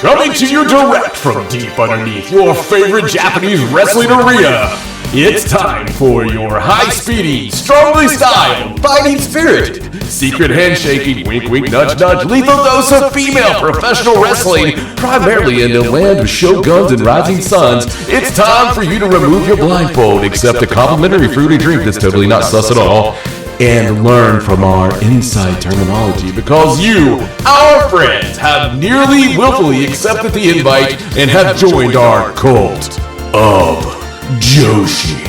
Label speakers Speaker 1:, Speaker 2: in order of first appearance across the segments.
Speaker 1: Coming to you direct from deep underneath your favorite Japanese wrestling arena, it's time for your high-speedy, strongly styled, fighting spirited, secret handshaking, wink wink nudge nudge, lethal dose of female professional wrestling, primarily in the land of shoguns and rising suns. It's time for you to remove your blindfold, accept a complimentary fruity drink that's totally not sus at all, and learn from our inside terminology, because you, our friends, have nearly willfully accepted the invite and have joined our Cult of Joshi.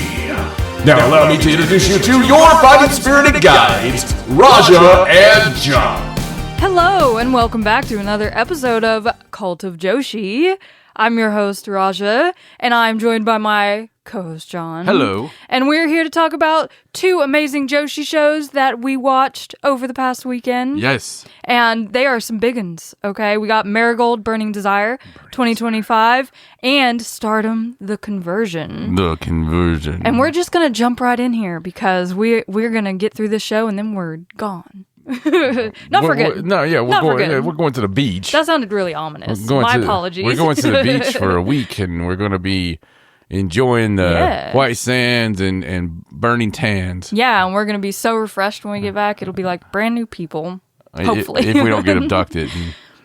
Speaker 1: Now allow me to introduce you to your fighting spirited guides, Raja and John.
Speaker 2: Hello and welcome back to another episode of Cult of Joshi. I'm your host, Raja, and I'm joined by my co-host, John.
Speaker 3: Hello.
Speaker 2: And we're here to talk about two amazing Joshi shows that we watched over the past weekend.
Speaker 3: Yes.
Speaker 2: And they are some big ones, okay? We got Marigold Burning Desire 2025 and Stardom The Conversion.
Speaker 3: The Conversion.
Speaker 2: And we're just going to jump right in here because we're going to get through this show and then we're gone. Not for good.
Speaker 3: We're going to the beach.
Speaker 2: That sounded really ominous. My apologies.
Speaker 3: We're going to the beach for a week, and we're going to be enjoying the white sands and burning tans.
Speaker 2: Yeah, and we're going to be so refreshed when we get back. It'll be like brand new people, hopefully.
Speaker 3: If we don't get abducted.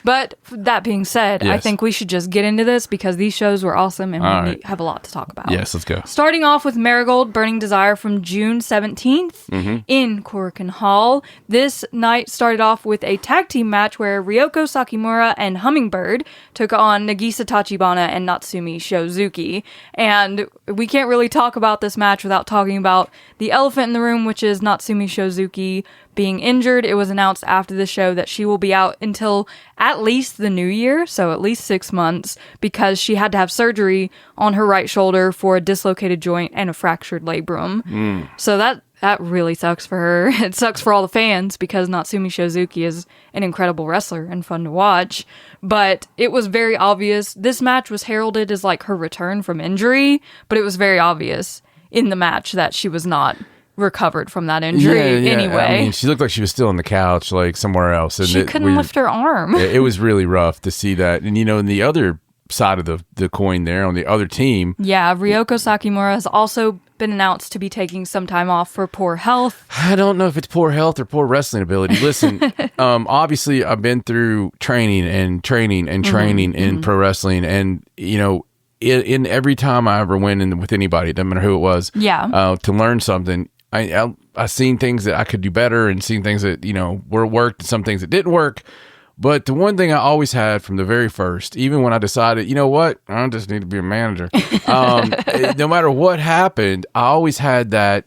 Speaker 2: But that being said, yes. I think we should just get into this because these shows were awesome and we have a lot to talk about.
Speaker 3: Yes, let's go.
Speaker 2: Starting off with Marigold Burning Desire from June 17th in Korakuen Hall. This night started off with a tag team match where Ryoko Sakimura and Hummingbird took on Nagisa Tachibana and Natsumi Shozuki. And we can't really talk about this match without talking about the elephant in the room, which is Natsumi Shozuki being injured. It was announced after the show that she will be out until at least the new year, so at least 6 months, because she had to have surgery on her right shoulder for a dislocated joint and a fractured labrum. So that really sucks for her. It sucks for all the fans because Natsumi Shozuki is an incredible wrestler and fun to watch. But it was very obvious. This match was heralded as like her return from injury, but it was very obvious in the match that she was not recovered from that injury anyway.
Speaker 3: I mean, she looked like she was still on the couch, like somewhere else. And
Speaker 2: she couldn't lift her arm.
Speaker 3: It was really rough to see that. And, in the other side of the coin there, on the other team.
Speaker 2: Yeah, Ryoko Sakimura has also been announced to be taking some time off for poor health.
Speaker 3: I don't know if it's poor health or poor wrestling ability. Listen, obviously I've been through training in pro wrestling. And, in every time I ever went in with anybody, it doesn't matter who it was, to learn something, I seen things that I could do better and seen things that, worked and some things that didn't work. But the one thing I always had from the very first, even when I decided, you know what, I just need to be a manager. No matter what happened, I always had that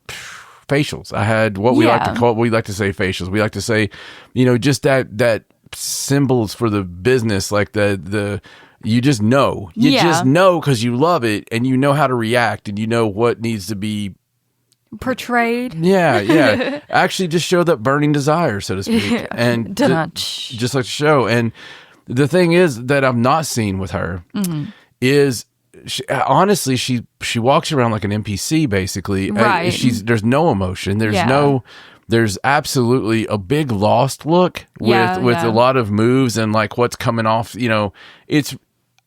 Speaker 3: facials. I had what we like to say facials. We like to say, just that symbols for the business, like the you just know. You just know because you love it and you know how to react and you know what needs to be
Speaker 2: portrayed.
Speaker 3: Yeah. Actually just showed that burning desire, so to speak. And just like the show. And the thing is that I've not seen with her is honestly, she walks around like an NPC basically.
Speaker 2: Right.
Speaker 3: There's no emotion. There's absolutely a big lost look with a lot of moves and like what's coming off,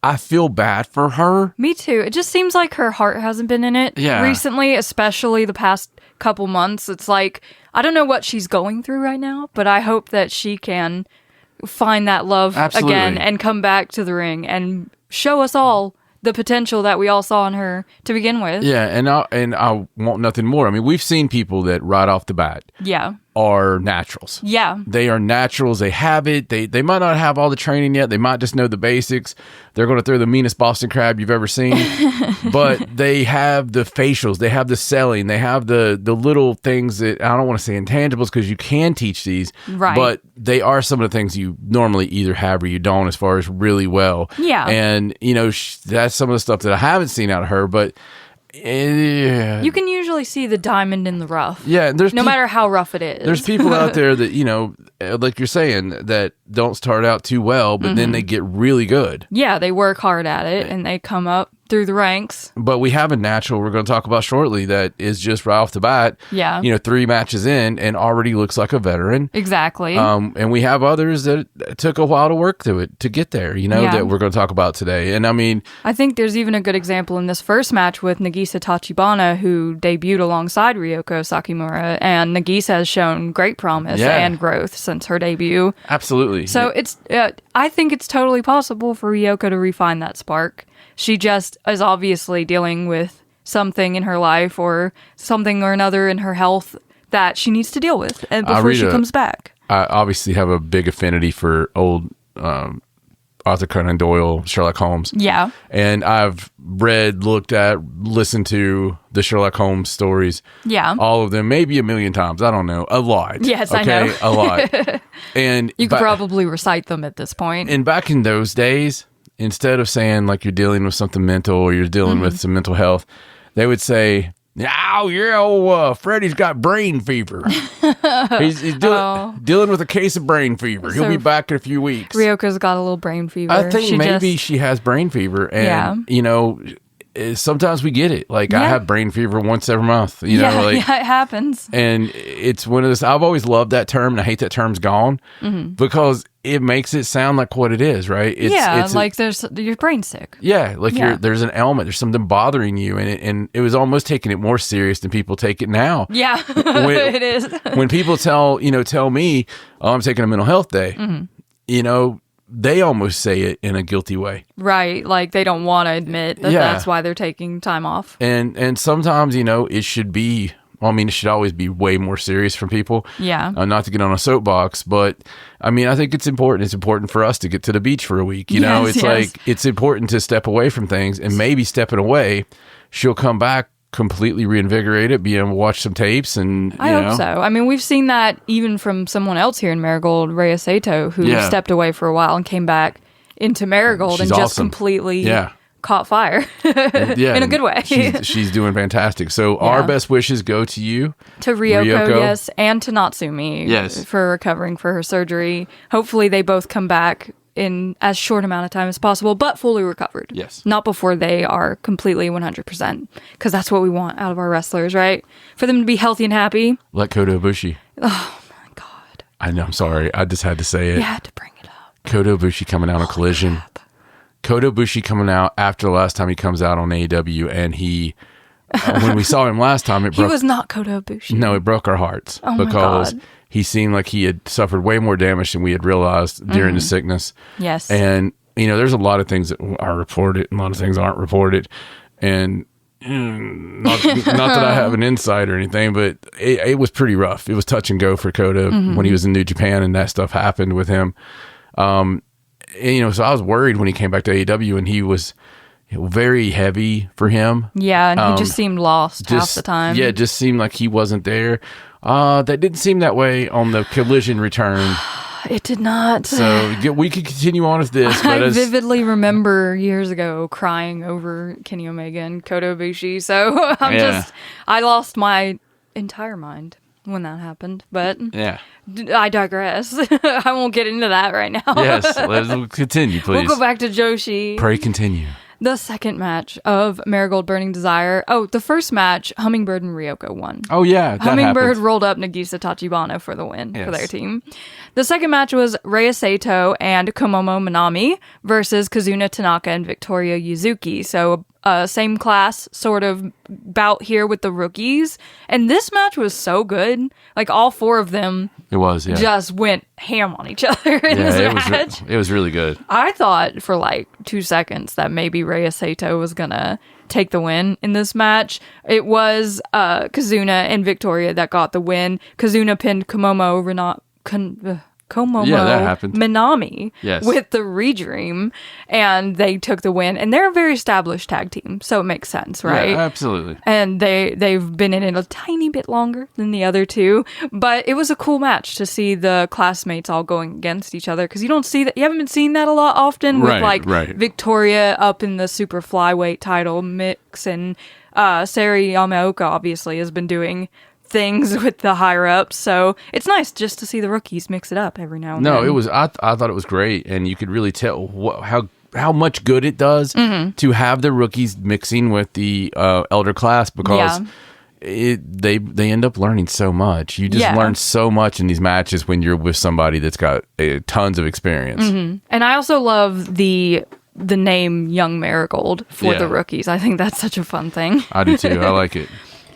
Speaker 3: I feel bad for her.
Speaker 2: Me too. It just seems like her heart hasn't been in it recently, especially the past couple months. It's like, I don't know what she's going through right now, but I hope that she can find that love again and come back to the ring and show us all the potential that we all saw in her to begin with.
Speaker 3: Yeah, and I want nothing more. I mean, we've seen people that right off the bat are naturals.
Speaker 2: Yeah.
Speaker 3: They are naturals. They have it. They might not have all the training yet. They might just know the basics. They're going to throw the meanest Boston crab you've ever seen. But they have the facials. They have the selling. They have the little things that, I don't want to say intangibles because you can teach these.
Speaker 2: Right.
Speaker 3: But they are some of the things you normally either have or you don't as far as really well.
Speaker 2: Yeah.
Speaker 3: And, that's some of the stuff that I haven't seen out of her. But
Speaker 2: you can usually see the diamond in the rough.
Speaker 3: Yeah,
Speaker 2: no matter how rough it is.
Speaker 3: There's people out there that, like you're saying, that don't start out too well, but then they get really good.
Speaker 2: Yeah, they work hard at it and they come up through the ranks.
Speaker 3: But we have a natural we're going to talk about shortly that is just right off the bat,
Speaker 2: Yeah.
Speaker 3: 3 matches in and already looks like a veteran.
Speaker 2: Exactly.
Speaker 3: And we have others that took a while to work through it to get there, that we're going to talk about today. And I mean,
Speaker 2: I think there's even a good example in this first match with Nagisa Tachibana, who debuted alongside Ryoko Sakimura, and Nagisa has shown great promise and growth since her debut.
Speaker 3: Absolutely.
Speaker 2: So it's, I think it's totally possible for Ryoko to refine that spark. She just is obviously dealing with something in her life or something or another in her health that she needs to deal with before she comes back.
Speaker 3: I obviously have a big affinity for old Arthur Conan Doyle, Sherlock Holmes.
Speaker 2: Yeah.
Speaker 3: And I've read, looked at, listened to the Sherlock Holmes stories.
Speaker 2: Yeah.
Speaker 3: All of them, maybe a million times. I don't know. A lot.
Speaker 2: Yes,
Speaker 3: okay?
Speaker 2: I know.
Speaker 3: A lot. And
Speaker 2: you could probably recite them at this point.
Speaker 3: And back in those days, instead of saying like you're dealing with something mental or you're dealing with some mental health, they would say, "Oh, yeah, Freddie's got brain fever. He's dealing with a case of brain fever. He'll be back in a few weeks."
Speaker 2: Ryoko's got a little brain fever.
Speaker 3: I think maybe she has brain fever. And, sometimes we get it. Like, I have brain fever once every month. It
Speaker 2: happens.
Speaker 3: And it's one of those, I've always loved that term, and I hate that term's gone because it makes it sound like what it is, right? It's
Speaker 2: like there's your brain's sick.
Speaker 3: Yeah, like there's an ailment, there's something bothering you, and it was almost taking it more serious than people take it now.
Speaker 2: Yeah, it is.
Speaker 3: When people tell me, "Oh, I'm taking a mental health day," they almost say it in a guilty way.
Speaker 2: Right, like they don't want to admit that that's why they're taking time off.
Speaker 3: And sometimes, it should be, it should always be way more serious for people.
Speaker 2: Yeah.
Speaker 3: Not to get on a soapbox, but I think it's important. It's important for us to get to the beach for a week. Like it's important to step away from things, and maybe stepping away, she'll come back completely reinvigorated, be able to watch some tapes, and
Speaker 2: I hope so. We've seen that even from someone else here in Marigold, Rhea Sato, who stepped away for a while and came back into Marigold and just completely caught fire in a good way.
Speaker 3: She's doing fantastic. So our best wishes go to you,
Speaker 2: to Ryoko, yes, and to Natsumi,
Speaker 3: yes,
Speaker 2: for recovering for her surgery. Hopefully they both come back in as short amount of time as possible, but fully recovered.
Speaker 3: Yes.
Speaker 2: Not before they are completely 100%, because that's what we want out of our wrestlers, right? For them to be healthy and happy.
Speaker 3: Like Kota Ibushi.
Speaker 2: Oh, my God.
Speaker 3: I know, I'm sorry. I just had to say it.
Speaker 2: You had to bring it up.
Speaker 3: Kota Ibushi coming out on Collision.
Speaker 2: Crap.
Speaker 3: Kota Ibushi coming out after the last time he comes out on AEW, and he... when we saw him last time, it broke...
Speaker 2: He was not Kota Ibushi.
Speaker 3: No, it broke our hearts.
Speaker 2: Oh,
Speaker 3: because
Speaker 2: my God.
Speaker 3: He seemed like he had suffered way more damage than we had realized during the sickness.
Speaker 2: Yes.
Speaker 3: And, there's a lot of things that are reported and a lot of things aren't reported. And not that I have an insight or anything, but it was pretty rough. It was touch and go for Kota when he was in New Japan and that stuff happened with him. So I was worried when he came back to AEW, and he was very heavy for him.
Speaker 2: Yeah, and he just seemed lost half the time.
Speaker 3: Yeah, it just seemed like he wasn't there. That didn't seem that way on the Collision return.
Speaker 2: It did not.
Speaker 3: So we could continue on with this.
Speaker 2: I vividly remember years ago crying over Kenny Omega and Kota Ibushi. So I lost my entire mind when that happened. But I digress. I won't get into that right now.
Speaker 3: Yes, let's continue, please.
Speaker 2: We'll go back to Joshi.
Speaker 3: Pray continue.
Speaker 2: The second match of Marigold Burning Desire. Oh, the first match, Hummingbird and Ryoko won.
Speaker 3: Oh, yeah.
Speaker 2: Hummingbird rolled up Nagisa Tachibana for the win for their team. The second match was Rhea Sato and Komomo Minami versus Kazuna Tanaka and Victoria Yuzuki. So, same class sort of bout here with the rookies. And this match was so good. Like, all four of them just went ham on each other in this match.
Speaker 3: It was really good.
Speaker 2: I thought for like 2 seconds that maybe Rhea Sato was going to take the win in this match. It was Kazuna and Victoria that got the win. Kazuna pinned Komomo Minami with the Redream, and they took the win. And they're a very established tag team, so it makes sense, right?
Speaker 3: Yeah, absolutely.
Speaker 2: And they've been in it a tiny bit longer than the other two, but it was a cool match to see the classmates all going against each other, because you don't see that. You haven't been seeing that a lot often with Victoria up in the super flyweight title mix, and Sari Yamaoka obviously has been doing things with the higher ups, so it's nice just to see the rookies mix it up every now and then.
Speaker 3: No, it was. I thought it was great, and you could really tell how much good it does to have the rookies mixing with the elder class, because they end up learning so much. You just learn so much in these matches when you're with somebody that's got tons of experience.
Speaker 2: And I also love the name Young Marigold for the rookies. I think that's such a fun thing.
Speaker 3: I do too. I like it.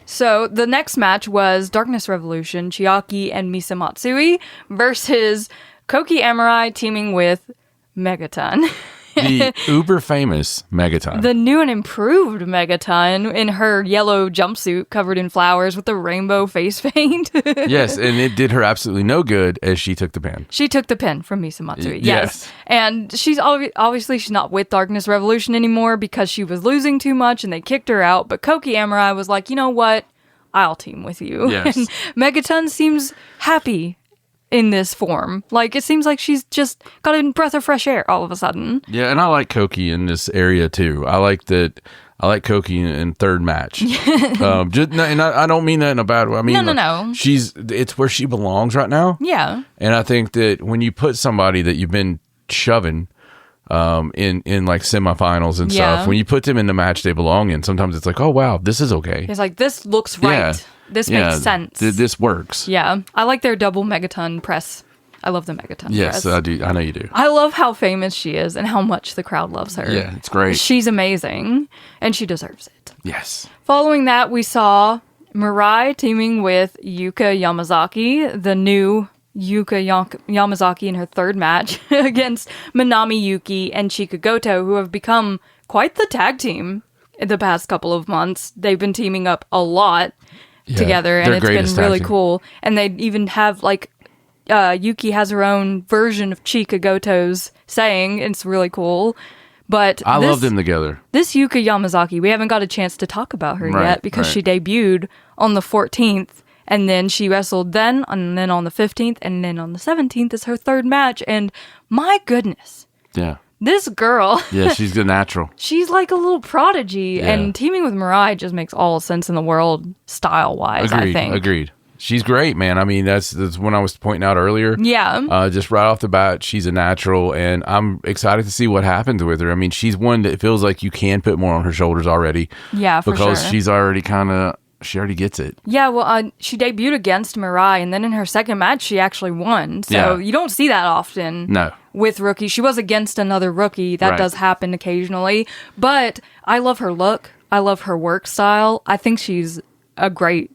Speaker 2: So the next match was Darkness Revolution, Chiaki and Misa Matsui versus Koki Amurai teaming with Megaton.
Speaker 3: The uber famous Megaton.
Speaker 2: The new and improved Megaton in her yellow jumpsuit covered in flowers with the rainbow face paint.
Speaker 3: Yes, and it did her absolutely no good as she took the pin.
Speaker 2: She took the pin from Misa Matsui, yes. And she's obviously she's not with Darkness Revolution anymore because she was losing too much and they kicked her out. But Koki Amurai was like, you know what? I'll team with you.
Speaker 3: Yes.
Speaker 2: And Megaton seems happy in this form. Like, it seems like she's just got a breath of fresh air all of a sudden.
Speaker 3: Yeah, and I like Koki in this area too. I like Koki in third match. And I don't mean that in a bad way. I mean,
Speaker 2: no.
Speaker 3: It's where she belongs right now.
Speaker 2: Yeah.
Speaker 3: And I think that when you put somebody that you've been shoving in like semifinals and stuff, when you put them in the match they belong in, sometimes it's like, oh wow, this is okay.
Speaker 2: It's like, this looks right.
Speaker 3: Yeah.
Speaker 2: This makes sense.
Speaker 3: This works.
Speaker 2: Yeah. I like their double Megaton press. I love the Megaton press.
Speaker 3: Yes, I do. I know you do.
Speaker 2: I love how famous she is and how much the crowd loves her.
Speaker 3: Yeah, it's great.
Speaker 2: She's amazing, and she deserves it.
Speaker 3: Yes.
Speaker 2: Following that, we saw Mirai teaming with Yuka Yamazaki, the new Yuka Yamazaki in her third match against Minami Yuki and Chika Goto, who have become quite the tag team in the past couple of months. They've been teaming up a lot together, and it's been really cool. And they even have like Yuki has her own version of Chika Goto's saying. It's really cool. But
Speaker 3: I love them together. This
Speaker 2: Yuka Yamazaki, we haven't got a chance to talk about her yet because she debuted on the 14th, and then she wrestled then, and then on the 15th, and then on the 17th is her third match. And my goodness.
Speaker 3: Yeah.
Speaker 2: This girl.
Speaker 3: Yeah, she's the natural.
Speaker 2: She's like a little prodigy, and teaming with Mirai just makes all sense in the world style-wise, I think.
Speaker 3: Agreed. She's great, man. I mean, that's when I was pointing out earlier.
Speaker 2: Yeah.
Speaker 3: Just right off the bat, she's a natural, and I'm excited to see what happens with her. I mean, she's one that feels like you can put more on her shoulders already.
Speaker 2: Yeah, for sure.
Speaker 3: Because she's already she already gets it.
Speaker 2: Yeah, well, she debuted against Mirai, and then in her second match, she actually won. So you don't see that often.
Speaker 3: No.
Speaker 2: With rookies. She was against another rookie. That does happen occasionally. But I love her look. I love her work style. I think she's a great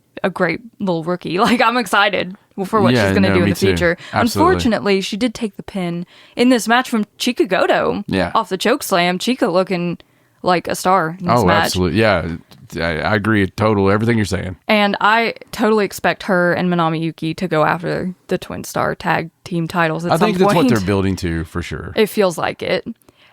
Speaker 2: little rookie. Like, I'm excited for what she's going to do in the future.
Speaker 3: Absolutely.
Speaker 2: Unfortunately, she did take the pin in this match from Chika Goto off the choke slam. Chika looking like a star in this match.
Speaker 3: Absolutely. Yeah, I agree. Total. Everything you're saying.
Speaker 2: And I totally expect her and Minami Yuki to go after the Twin Star tag team titles at some point.
Speaker 3: I think that's what they're building to, for sure.
Speaker 2: It feels like it.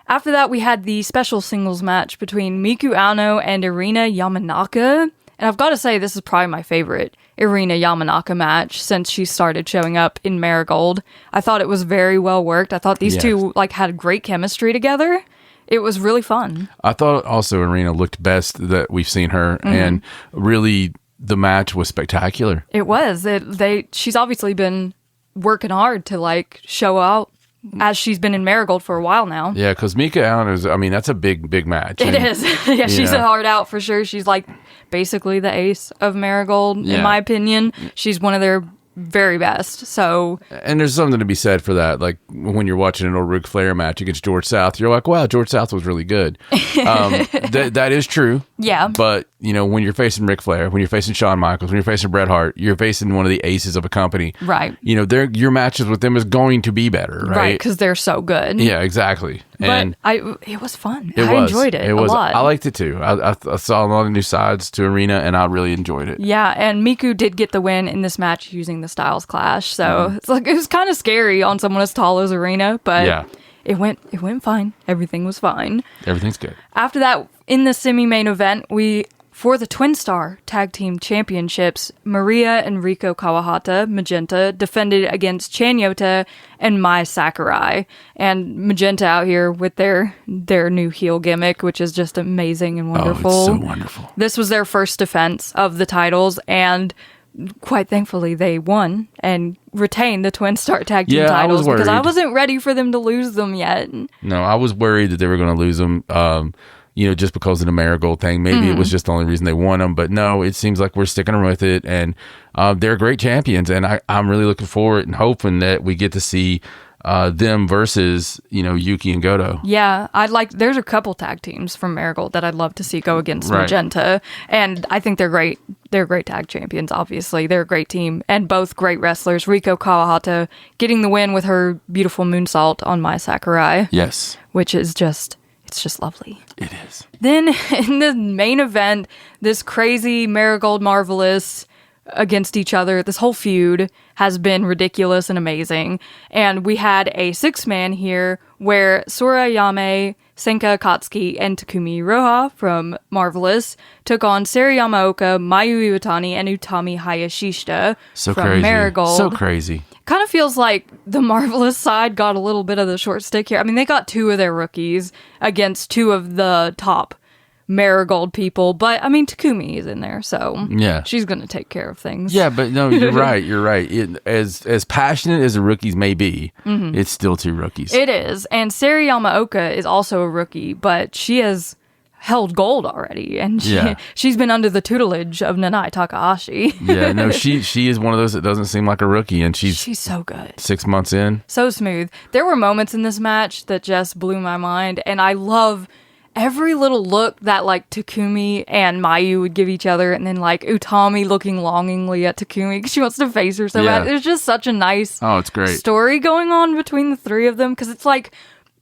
Speaker 2: After that, we had the special singles match between Miku Ano and Irina Yamanaka. And I've got to say, this is probably my favorite Irina Yamanaka match since she started showing up in Marigold. I thought it was very well worked. I thought these two had great chemistry together. It was really fun. I thought
Speaker 3: also Irina looked best that we've seen her, and really the match was spectacular.
Speaker 2: It was. She's obviously been working hard to show out as she's been in Marigold for a while now.
Speaker 3: Yeah, because Mika Allen that's a big match.
Speaker 2: It is. Yeah, she's a hard out for sure. She's basically the ace of Marigold, in my opinion. She's one of their very best. So,
Speaker 3: and there's something to be said for that. Like when you're watching an old Ric Flair match against George South, you're like, wow, George South was really good. That is true.
Speaker 2: Yeah.
Speaker 3: But when you're facing Ric Flair, when you're facing Shawn Michaels, when you're facing Bret Hart, you're facing one of the aces of a company.
Speaker 2: Right.
Speaker 3: Your matches with them is going to be better, right?
Speaker 2: Right, because they're so good.
Speaker 3: Yeah, exactly.
Speaker 2: And it was fun. I enjoyed it a lot.
Speaker 3: I liked it too. I saw a lot of new sides to Arena, and I really enjoyed it.
Speaker 2: Yeah, and Miku did get the win in this match using the Styles Clash. So it's it was kind of scary on someone as tall as Arena, but it went fine. Everything was fine.
Speaker 3: Everything's good.
Speaker 2: After that, in the semi-main event, for the Twin Star Tag Team Championships, Maria and Riko Kawahata, Magenta, defended against Chanyota and Mai Sakurai. And Magenta out here with their new heel gimmick, which is just amazing and wonderful.
Speaker 3: Oh, it's so wonderful.
Speaker 2: This was their first defense of the titles, and quite thankfully, they won and retained the Twin Star Tag Team
Speaker 3: Yeah, I was
Speaker 2: titles because I
Speaker 3: worried.
Speaker 2: wasn't ready for them to lose them yet.
Speaker 3: No, I was worried that they were going to lose them, just because of the Marigold thing. Maybe it was just the only reason they won them. But no, it seems like we're sticking with it. And they're great champions. And I'm really looking forward and hoping that we get to see them versus, Yuki and Goto.
Speaker 2: Yeah, there's a couple tag teams from Marigold that I'd love to see go against
Speaker 3: Right.
Speaker 2: Magenta. And I think they're great. They're great tag champions, obviously. They're a great team and both great wrestlers. Riko Kawahata getting the win with her beautiful moonsault on Mai Sakurai.
Speaker 3: Yes,
Speaker 2: Which is it's just lovely.
Speaker 3: it is.
Speaker 2: Then in the main event, this crazy Marigold Marvelous against each other, this whole feud has been ridiculous and amazing. And we had a 6-man here where Sorayame, Senka Akatsuki, and Takumi Iroha from Marvelous took on Sari Yamaoka, Mayu Iwatani, and Utami Hayashishita
Speaker 3: So
Speaker 2: from
Speaker 3: crazy.
Speaker 2: Marigold.
Speaker 3: So crazy.
Speaker 2: Kind of feels like the Marvelous side got a little bit of the short stick here. I mean, they got 2 of their rookies against 2 of the top Marigold people, but I mean, Takumi is in there, so
Speaker 3: Yeah.
Speaker 2: she's going to take care of things.
Speaker 3: Yeah, but no, you're right. You're right. As passionate as the rookies may be, it's still 2 rookies.
Speaker 2: It is, and Sari Yamaoka is also a rookie, but she has held gold already, and she's been under the tutelage of Nanai Takahashi.
Speaker 3: Yeah, no, she is one of those that doesn't seem like a rookie, and she's
Speaker 2: so good.
Speaker 3: 6 months in.
Speaker 2: So smooth. There were moments in this match that just blew my mind, and I love every little look that like Takumi and Mayu would give each other, and then like Utami looking longingly at Takumi because she wants to face her so
Speaker 3: Yeah.
Speaker 2: bad. There's just such a nice
Speaker 3: It's great.
Speaker 2: story going on between the 3 of them, because it's like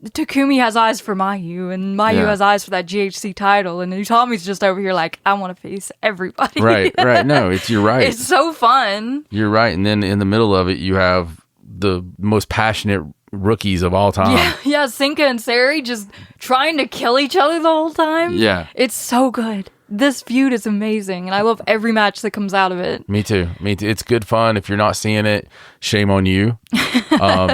Speaker 2: Takumi has eyes for Mayu, and Mayu has eyes for that GHC title, and Utami's just over here like, I want to face everybody.
Speaker 3: Right. No, you're right.
Speaker 2: It's so fun.
Speaker 3: You're right. And then in the middle of it, you have the most passionate rookies of all time.
Speaker 2: Yeah, Senka and Sari just trying to kill each other the whole time.
Speaker 3: Yeah.
Speaker 2: It's so good. This feud is amazing, and I love every match that comes out of it.
Speaker 3: Me too. It's good fun. If you're not seeing it, shame on you.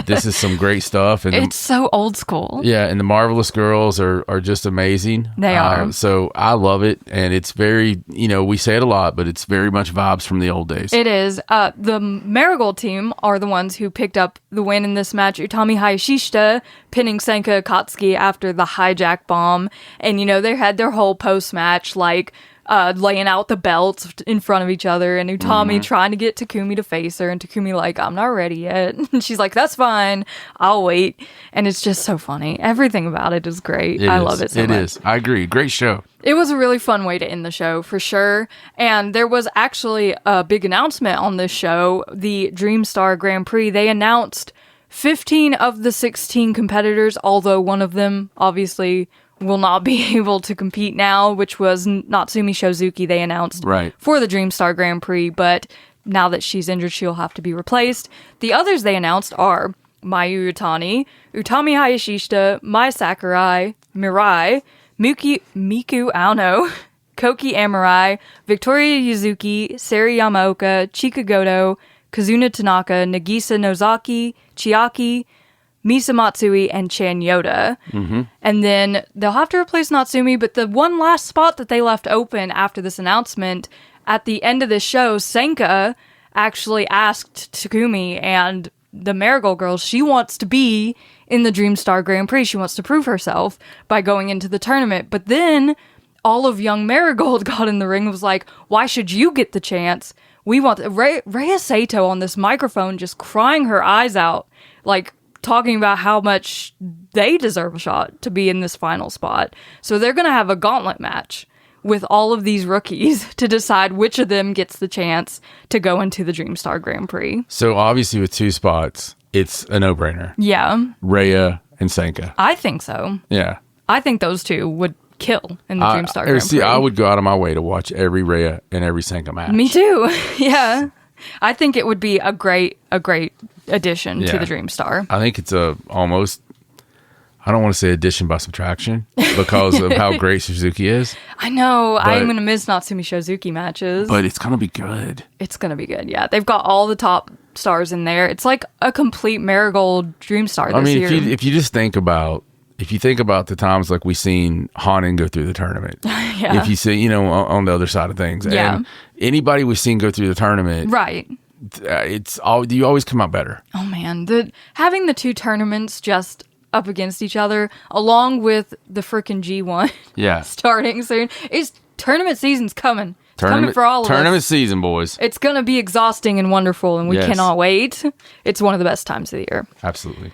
Speaker 3: This is some great stuff. And
Speaker 2: It's so old school.
Speaker 3: yeah, and the Marvelous girls are just amazing.
Speaker 2: They are.
Speaker 3: So I love it, and it's very, we say it a lot, but it's very much vibes from the old days.
Speaker 2: It is. The Marigold team are the ones who picked up the win in this match. Utami Hayashishita pinning Senka Akatsuki after the hijack bomb. And, they had their whole post-match, like, laying out the belts in front of each other, and Utami trying to get Takumi to face her, and Takumi like, I'm not ready yet. And she's like, that's fine, I'll wait. And it's just so funny. Everything about it is great. I love it so much.
Speaker 3: It is. I agree. Great show.
Speaker 2: It was a really fun way to end the show, for sure. And there was actually a big announcement on this show, the Dream Star Grand Prix. They announced 15 of the 16 competitors, although one of them obviously will not be able to compete now, which was Natsumi Shozuki, they announced for the Dream Star Grand Prix, but now that she's injured, she'll have to be replaced. The others they announced are Mayu Utani, Utami Hayashishita, Mai Sakurai, Mirai, Miku Aono, Koki Amurai, Victoria Yuzuki, Sari Yamaoka, Chika Goto, Kazuna Tanaka, Nagisa Nozaki, Chiaki, Misa Matsui, and Chan Yoda. And then they'll have to replace Natsumi, but the one last spot that they left open after this announcement, at the end of the show, Senka actually asked Takumi and the Marigold girls, she wants to be in the Dream Star Grand Prix. She wants to prove herself by going into the tournament. But then all of young Marigold got in the ring and was like, why should you get the chance? We want Rhea Sato on this microphone just crying her eyes out, like talking about how much they deserve a shot to be in this final spot. So they're going to have a gauntlet match with all of these rookies to decide which of them gets the chance to go into the Dream Star Grand Prix.
Speaker 3: So obviously with 2 spots, it's a no-brainer.
Speaker 2: Yeah.
Speaker 3: Rhea and Senka.
Speaker 2: I think so.
Speaker 3: Yeah.
Speaker 2: I think those 2 would kill in the Dream Star Grand Prix.
Speaker 3: I would go out of my way to watch every Rhea and every Senka match.
Speaker 2: Me too. Yeah. I think it would be a great addition to the Dream Star.
Speaker 3: I think it's almost, I don't want to say addition by subtraction because of how great Suzuki is.
Speaker 2: I know. I'm going to miss Natsumi Shozuki matches.
Speaker 3: But it's going to be good.
Speaker 2: It's going to be good, yeah. They've got all the top stars in there. It's like a complete Marigold Dream Star this year.
Speaker 3: If you just think about, if you think about the times like we seen Hanan go through the tournament, if you see, on the other side of things, and anybody we've seen go through the tournament,
Speaker 2: right?
Speaker 3: You always come out better.
Speaker 2: Oh man, having the 2 tournaments just up against each other, along with the freaking G1, starting soon. Tournament season's coming. Coming for all of us.
Speaker 3: Tournament season, boys.
Speaker 2: It's going to be exhausting and wonderful, and we cannot wait. It's one of the best times of the year.
Speaker 3: Absolutely.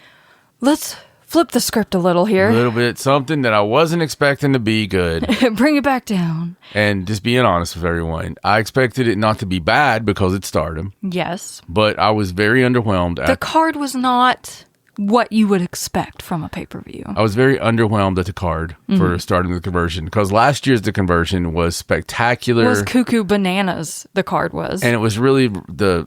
Speaker 2: Let's flip the script a little here.
Speaker 3: A little bit. Something that I wasn't expecting to be good.
Speaker 2: Bring it back down.
Speaker 3: And just being honest with everyone, I expected it not to be bad because it's Stardom.
Speaker 2: Yes.
Speaker 3: But I was very underwhelmed.
Speaker 2: The card was not what you would expect from a pay-per-view.
Speaker 3: I was very underwhelmed at the card for Stardom The Conversion because last year's The Conversion was spectacular.
Speaker 2: It was cuckoo bananas, the card was.
Speaker 3: And it was really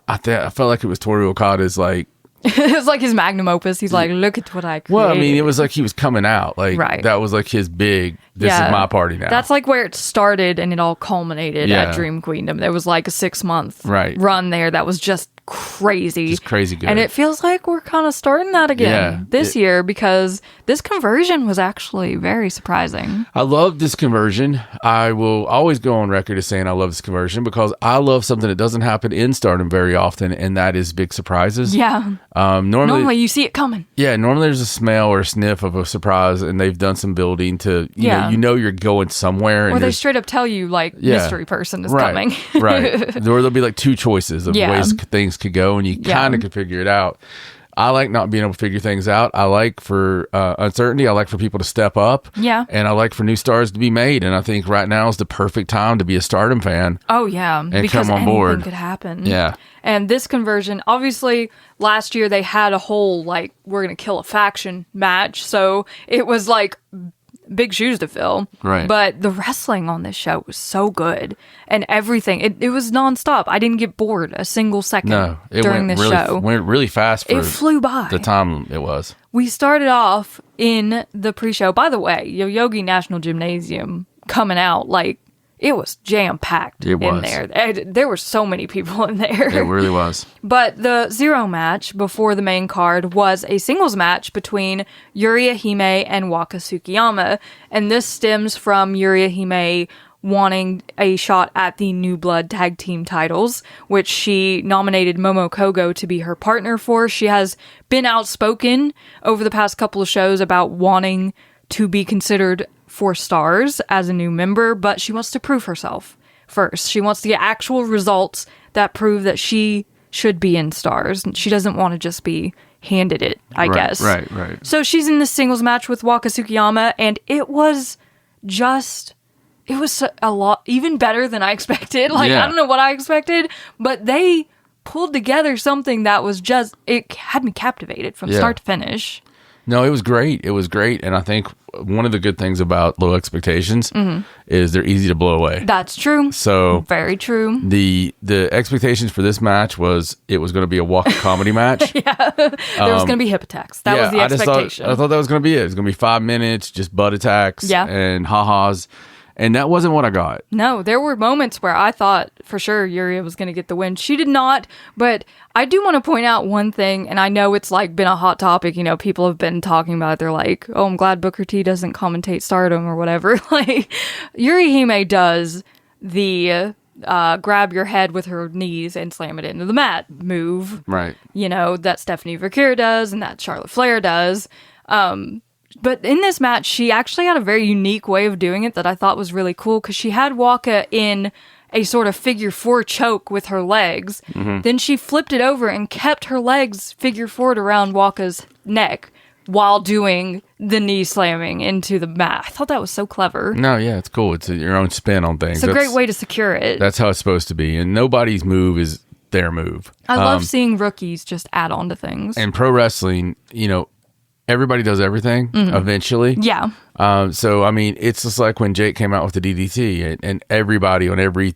Speaker 3: I felt like it was Toru Okada's like...
Speaker 2: It was like his magnum opus. He's like, look at what I created.
Speaker 3: Well, I mean, it was like he was coming out. Like, that was like his big, this is my party now.
Speaker 2: That's like where it started and it all culminated at Dream Queendom. There was like a 6-month run there that was just crazy.
Speaker 3: Just crazy good.
Speaker 2: And it feels like we're kind of starting that again this year because this conversion was actually very surprising.
Speaker 3: I love this conversion. I will always go on record as saying I love this conversion because I love something that doesn't happen in Stardom very often, and that is big surprises.
Speaker 2: Yeah. Normally you see it coming.
Speaker 3: Yeah, normally there's a smell or a sniff of a surprise, and they've done some building to, you know you're going somewhere.
Speaker 2: Or they straight up tell you, like, mystery person is coming.
Speaker 3: Right. Or there'll be like 2 choices of ways things could go, and you kind of could figure it out. I like not being able to figure things out. I like for uncertainty. I like for people to step up.
Speaker 2: Yeah.
Speaker 3: And I like for new stars to be made. And I think right now is the perfect time to be a Stardom fan.
Speaker 2: Oh, yeah.
Speaker 3: And
Speaker 2: because
Speaker 3: come on board.
Speaker 2: Anything could happen.
Speaker 3: Yeah.
Speaker 2: And this conversion, obviously, last year they had a whole, like, we're going to kill a faction match. So it was like big shoes to fill.
Speaker 3: Right.
Speaker 2: But the wrestling on this show was so good. And everything. It was nonstop. I didn't get bored a single second during this show.
Speaker 3: It went really fast for
Speaker 2: it flew by.
Speaker 3: The time it was.
Speaker 2: We started off in the pre-show. By the way, Yoyogi National Gymnasium coming out, like, it was jam-packed in there. There were so many people in there.
Speaker 3: It really was.
Speaker 2: But the 0 match before the main card was a singles match between Yuri Hime and Waka Tsukiyama. And this stems from Yuri Hime wanting a shot at the New Blood tag team titles, which she nominated Momo Kogo to be her partner for. She has been outspoken over the past couple of shows about wanting to be considered 4 stars as a new member, but she wants to prove herself first. She wants to get actual results that prove that she should be in stars. She doesn't want to just be handed it, I guess.
Speaker 3: Right.
Speaker 2: So she's in this singles match with Waka Tsukiyama, and it was a lot, even better than I expected. Like, I don't know what I expected, but they pulled together something that was just, it had me captivated from start to finish.
Speaker 3: No, it was great. It was great. And I think one of the good things about low expectations is they're easy to blow away.
Speaker 2: That's true.
Speaker 3: So
Speaker 2: very true.
Speaker 3: The expectations for this match was it was going to be a walk comedy match.
Speaker 2: There was going to be hip attacks. That was the expectation.
Speaker 3: I thought that was going to be it. It was going to be 5 minutes, just butt attacks and ha-has. And that wasn't what I got.
Speaker 2: No, there were moments where I thought for sure Yuria was going to get the win. She did not, but I do want to point out one thing, and I know it's like been a hot topic. You know, people have been talking about it. They're like, oh, I'm glad Booker T doesn't commentate Stardom or whatever. Like, Yuri Hime does the grab your head with her knees and slam it into the mat move.
Speaker 3: Right.
Speaker 2: You know, that Stephanie Verkira does and that Charlotte Flair does. But in this match, she actually had a very unique way of doing it that I thought was really cool, because she had Waka in a sort of figure 4 choke with her legs. Then she flipped it over and kept her legs figure 4'd around Waka's neck while doing the knee slamming into the mat. I thought that was so clever.
Speaker 3: No, yeah, it's cool. It's your own spin on things.
Speaker 2: It's a great way to secure it.
Speaker 3: That's how it's supposed to be. And nobody's move is their move.
Speaker 2: I love seeing rookies just add on to things.
Speaker 3: And pro wrestling, you know, everybody does everything eventually.
Speaker 2: Yeah.
Speaker 3: So, I mean, it's just like when Jake came out with the DDT and everybody in every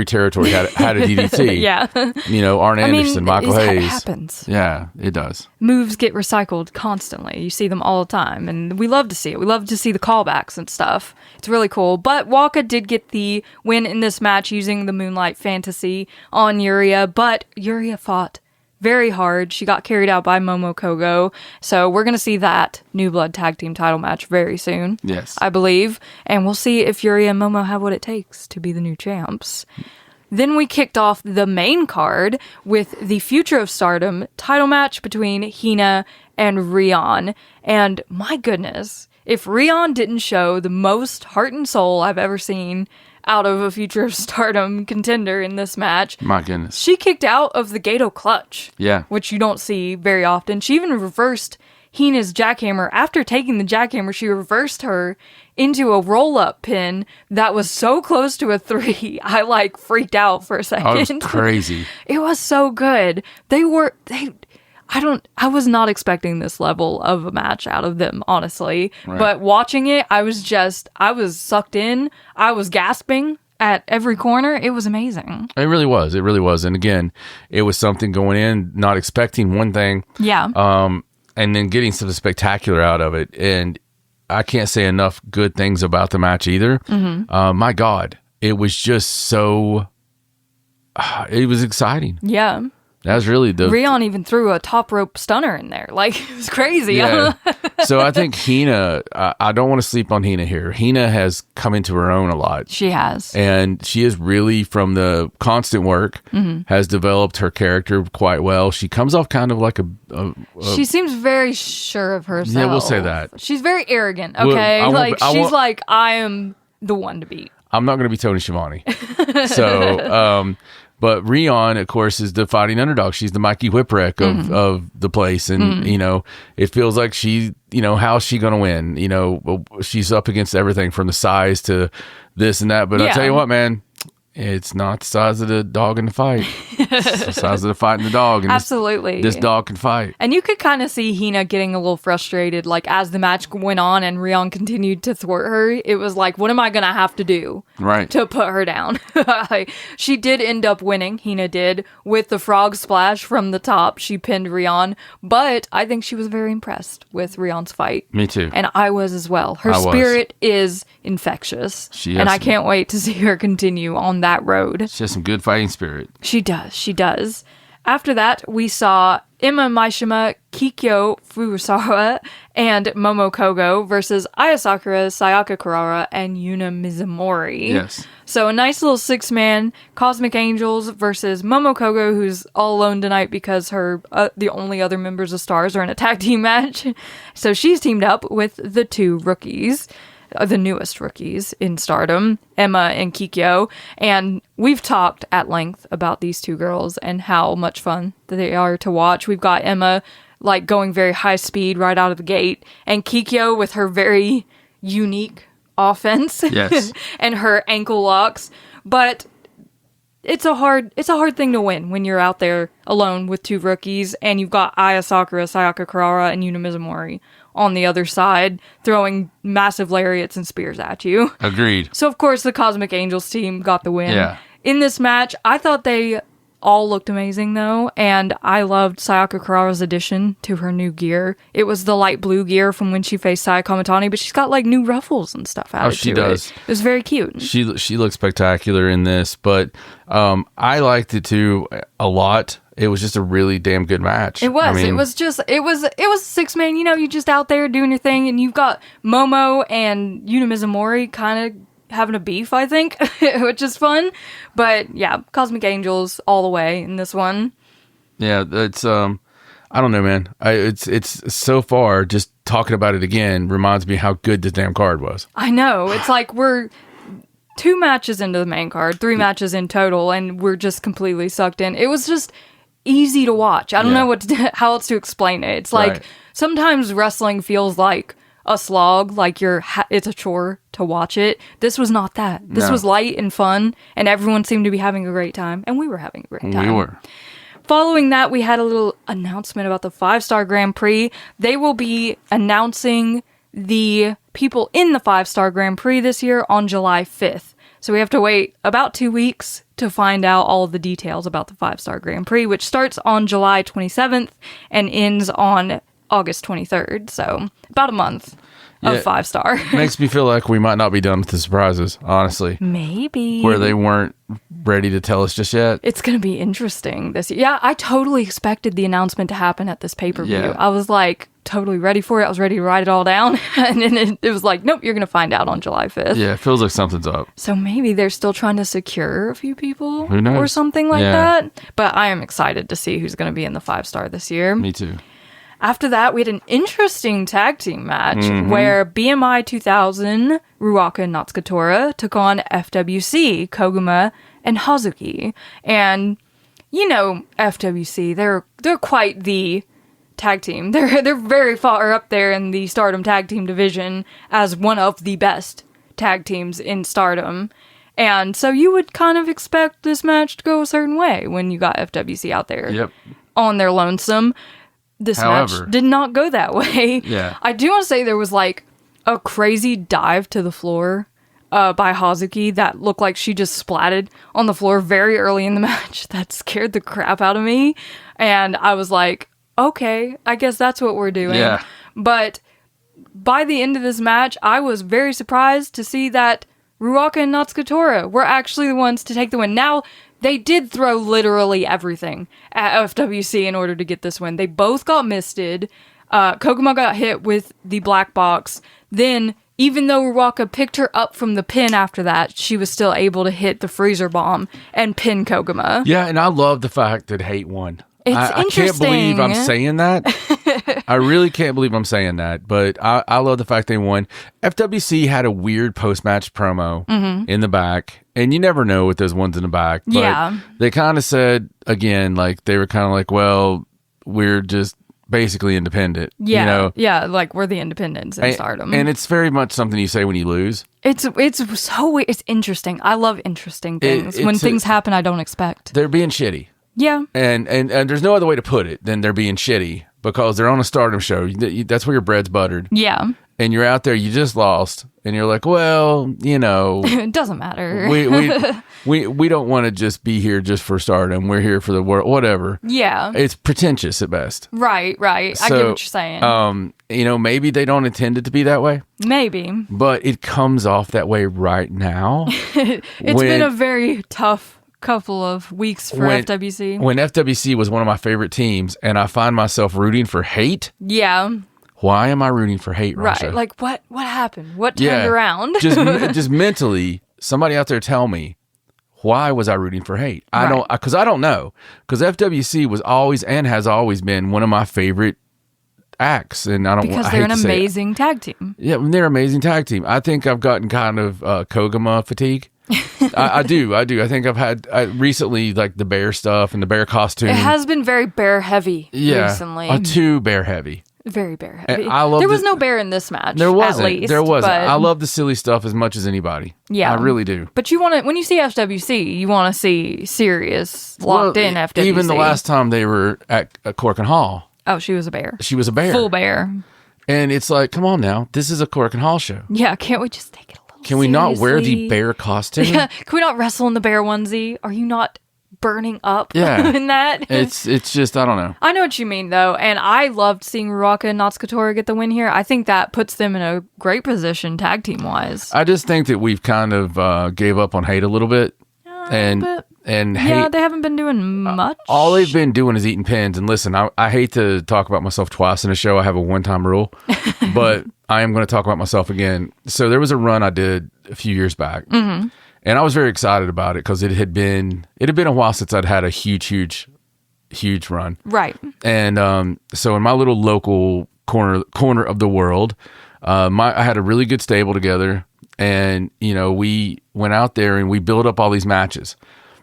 Speaker 3: territory had a DDT.
Speaker 2: Yeah.
Speaker 3: You know, Arn Anderson, Michael Hayes.
Speaker 2: It happens.
Speaker 3: Yeah, it does.
Speaker 2: Moves get recycled constantly. You see them all the time, and we love to see it. We love to see the callbacks and stuff. It's really cool. But Waka did get the win in this match using the Moonlight Fantasy on Yuria, but Yuria fought very hard. She got carried out by Momo Kogo. So we're going to see that New Blood Tag Team title match very soon.
Speaker 3: Yes.
Speaker 2: I believe. And we'll see if Yuri and Momo have what it takes to be the new champs. Then we kicked off the main card with the Future of Stardom title match between Hina and Rion. And my goodness, if Rion didn't show the most heart and soul I've ever seen out of a Future of Stardom contender in this match.
Speaker 3: My goodness.
Speaker 2: She kicked out of the Gato clutch.
Speaker 3: Yeah.
Speaker 2: Which you don't see very often. She even reversed Hina's jackhammer. After taking the jackhammer, she reversed her into a roll-up pin that was so close to a 3. I freaked out for a second.
Speaker 3: Oh, it was crazy.
Speaker 2: It was so good. I was not expecting this level of a match out of them, honestly.
Speaker 3: Right.
Speaker 2: But watching it, I was sucked in. I was gasping at every corner. It was amazing.
Speaker 3: It really was. It really was. And again, it was something going in, not expecting one thing.
Speaker 2: Yeah.
Speaker 3: And then getting something spectacular out of it. And I can't say enough good things about the match either. Mm-hmm. My God, it was just so, it was exciting.
Speaker 2: Yeah.
Speaker 3: That was really the...
Speaker 2: Rion even threw a top rope stunner in there. It was crazy.
Speaker 3: Yeah. So I think Hina, I don't want to sleep on Hina here. Hina has come into her own a lot.
Speaker 2: She has.
Speaker 3: And she is really, from the constant work, has developed her character quite well. She comes off kind of like
Speaker 2: she seems very sure of herself.
Speaker 3: Yeah, we'll say that.
Speaker 2: She's very arrogant, okay?
Speaker 3: Well,
Speaker 2: she's like, I am the one to beat.
Speaker 3: I'm not going to be Tony Schiavone. So... But Rion, of course, is the fighting underdog. She's the Mikey Whipwreck of the place. And, it feels like she, how's she going to win? She's up against everything from the size to this and that. But I'll tell you what, man, it's not the size of the dog in the fight. It's the size of the fight in the dog. And
Speaker 2: absolutely.
Speaker 3: This dog can fight.
Speaker 2: And you could kind of see Hina getting a little frustrated, as the match went on and Rion continued to thwart her. It was like, what am I going to have to do to put her down? She did end up winning, Hina did, with the frog splash from the top. She pinned Rion, but I think she was very impressed with Rion's fight.
Speaker 3: Me too.
Speaker 2: And I was as well. Her spirit is infectious. And I can't wait to see her continue on that road.
Speaker 3: She has some good fighting spirit.
Speaker 2: She does. After that, we saw Emma Maishima, Kikyo Furusawa, and Momo Kogo versus Aya Sakura, Sayaka Kurara, and Yuna Mizumori.
Speaker 3: Yes.
Speaker 2: So a nice little 6-man Cosmic Angels versus Momo Kogo, who's all alone tonight because the only other members of Stars are in a tag team match. So she's teamed up with the 2 rookies. The newest rookies in Stardom, Emma and Kikyo, and we've talked at length about these 2 girls and how much fun they are to watch. We've got Emma going very high speed right out of the gate, and Kikyo with her very unique offense and her ankle locks. But it's a hard thing to win when you're out there alone with 2 rookies, and you've got Aya Sakura, Sayaka Kurara, and Yuna Mizumori on the other side, throwing massive lariats and spears at you.
Speaker 3: Agreed.
Speaker 2: So, of course, the Cosmic Angels team got the win.
Speaker 3: Yeah.
Speaker 2: In this match, I thought they all looked amazing, though, and I loved Sayaka Kurara's addition to her new gear. It was the light blue gear from when she faced Saya Kamitani, but she's got, new ruffles and stuff added to it.
Speaker 3: She does.
Speaker 2: It was very cute.
Speaker 3: She looks spectacular in this, but I liked it, too, a lot. It was just a really damn good match.
Speaker 2: It was. I mean, it was a 6-man. You just out there doing your thing, and you've got Momo and Yuna Mizumori kind of having a beef, I think, which is fun. But yeah, Cosmic Angels all the way in this one. Yeah,
Speaker 3: it's I don't know, man. It's so far just talking about it again reminds me how good this damn card was.
Speaker 2: I know. It's like we're 2 matches into the main card, 3 matches in total, and we're just completely sucked in. It was just easy to watch. I don't know how else to explain it. It's like sometimes wrestling feels like a slog, like it's a chore to watch it. This was not that. This was light and fun, and everyone seemed to be having a great time, and we were having a great time.
Speaker 3: We were.
Speaker 2: Following that, we had a little announcement about the 5-Star Grand Prix. They will be announcing the people in the 5-Star Grand Prix this year on July 5th. So we have to wait about 2 weeks to find out all of the details about the 5-Star Grand Prix, which starts on July 27th and ends on August 23rd. So about a month of 5-star.
Speaker 3: Makes me feel like we might not be done with the surprises, honestly.
Speaker 2: Maybe.
Speaker 3: Where they weren't ready to tell us just yet.
Speaker 2: It's going to be interesting this year. Yeah, I totally expected the announcement to happen at this pay-per-view.
Speaker 3: Yeah.
Speaker 2: I was like totally ready for it. I was ready to write it all down. And then it was like, nope, you're going to find out on July 5th.
Speaker 3: Yeah, it feels like something's up.
Speaker 2: So maybe they're still trying to secure a few people.
Speaker 3: Who knows?
Speaker 2: Or something like that. But I am excited to see who's going to be in the 5-star this year.
Speaker 3: Me too.
Speaker 2: After that, we had an interesting tag team match where BMI 2000, Ruaka and Natsukatora took on FWC, Koguma and Hazuki. And you know FWC, they're quite the tag team. They're very far up there in the Stardom tag team division as one of the best tag teams in Stardom. And so you would kind of expect this match to go a certain way when you got FWC out there on their lonesome. This match did not go that way.
Speaker 3: Yeah.
Speaker 2: I do want to say there was like a crazy dive to the floor by Hazuki that looked like she just splatted on the floor very early in the match. That scared the crap out of me. And I was like, okay, I guess that's what we're doing.
Speaker 3: Yeah.
Speaker 2: But by the end of this match, I was very surprised to see that Ruaka and Natsukatora were actually the ones to take the win. Now, they did throw literally everything at FWC in order to get this win. They both got misted. Koguma got hit with the black box. Then, even though Ruaka picked her up from the pin after that, she was still able to hit the freezer bomb and pin Koguma.
Speaker 3: Yeah, and I love the fact that Hate won. I
Speaker 2: Interesting.
Speaker 3: can't believe I'm saying that. I really can't believe I'm saying that, but I love the fact they won. FWC had a weird post-match promo in the back, and you never know with those ones in the back. But they kind of said, again, like they were kind of like, well, we're just basically independent.
Speaker 2: Yeah,
Speaker 3: you know?
Speaker 2: yeah, like we're the independents in Stardom.
Speaker 3: And it's very much something you say when you lose.
Speaker 2: It's so weird. It's interesting. I love interesting things. When things happen I don't expect.
Speaker 3: They're being shitty.
Speaker 2: Yeah.
Speaker 3: And there's no other way to put it than they're being shitty because they're on a Stardom show. That's where your bread's buttered.
Speaker 2: Yeah.
Speaker 3: And you're out there, you just lost, and you're like, well, you know.
Speaker 2: It doesn't matter.
Speaker 3: we don't want to just be here just for Stardom. We're here for the world, whatever.
Speaker 2: Yeah.
Speaker 3: It's pretentious at best.
Speaker 2: Right. I get what you're saying.
Speaker 3: You know, maybe they don't intend it to be that way.
Speaker 2: Maybe.
Speaker 3: But it comes off that way right now.
Speaker 2: It's been a very tough couple of weeks for FWC.
Speaker 3: When FWC was one of my favorite teams and I find myself rooting for Hate.
Speaker 2: Yeah.
Speaker 3: Why am I rooting for Hate, Rasha?
Speaker 2: Right. Like what happened? What turned around?
Speaker 3: just mentally, somebody out there tell me, why was I rooting for Hate? I don't know. Because FWC was always and has always been one of my favorite acts, and
Speaker 2: because they're an amazing tag team.
Speaker 3: Yeah, they're an amazing tag team. I think I've gotten kind of Koguma fatigue. I do. I think I've had recently, like the bear stuff and the bear costume.
Speaker 2: It has been very bear heavy recently.
Speaker 3: Too bear heavy.
Speaker 2: Very bear heavy.
Speaker 3: There
Speaker 2: was no bear in this match.
Speaker 3: There wasn't.
Speaker 2: At least,
Speaker 3: there wasn't.
Speaker 2: But
Speaker 3: I love the silly stuff as much as anybody.
Speaker 2: Yeah,
Speaker 3: I really do.
Speaker 2: But when you see FWC, you want to see serious, locked in FWC.
Speaker 3: Even the last time they were at Cork and Hall.
Speaker 2: Oh, she was a bear.
Speaker 3: She was a bear.
Speaker 2: Full bear.
Speaker 3: And it's like, come on now, this is a Cork and Hall show.
Speaker 2: Yeah, can't we just take it a little
Speaker 3: Can we
Speaker 2: seriously?
Speaker 3: not wear the bear costume?
Speaker 2: Yeah, can we not wrestle in the bear onesie? Are you not burning up in that?
Speaker 3: It's just, I don't know.
Speaker 2: I know what you mean, though, and I loved seeing Ruaka and Natsukatora get the win here. I think that puts them in a great position tag team-wise.
Speaker 3: I just think that we've kind of gave up on Hate a little bit. And Hate,
Speaker 2: they haven't been doing much.
Speaker 3: All they've been doing is eating pins. And listen, I hate to talk about myself twice in a show. I have a one-time rule, but I am going to talk about myself again. So there was a run I did a few years back, and I was very excited about it because it had been a while since I'd had a huge run.
Speaker 2: Right.
Speaker 3: And so in my little local corner of the world, I had a really good stable together. And, you know, we went out there and we built up all these matches.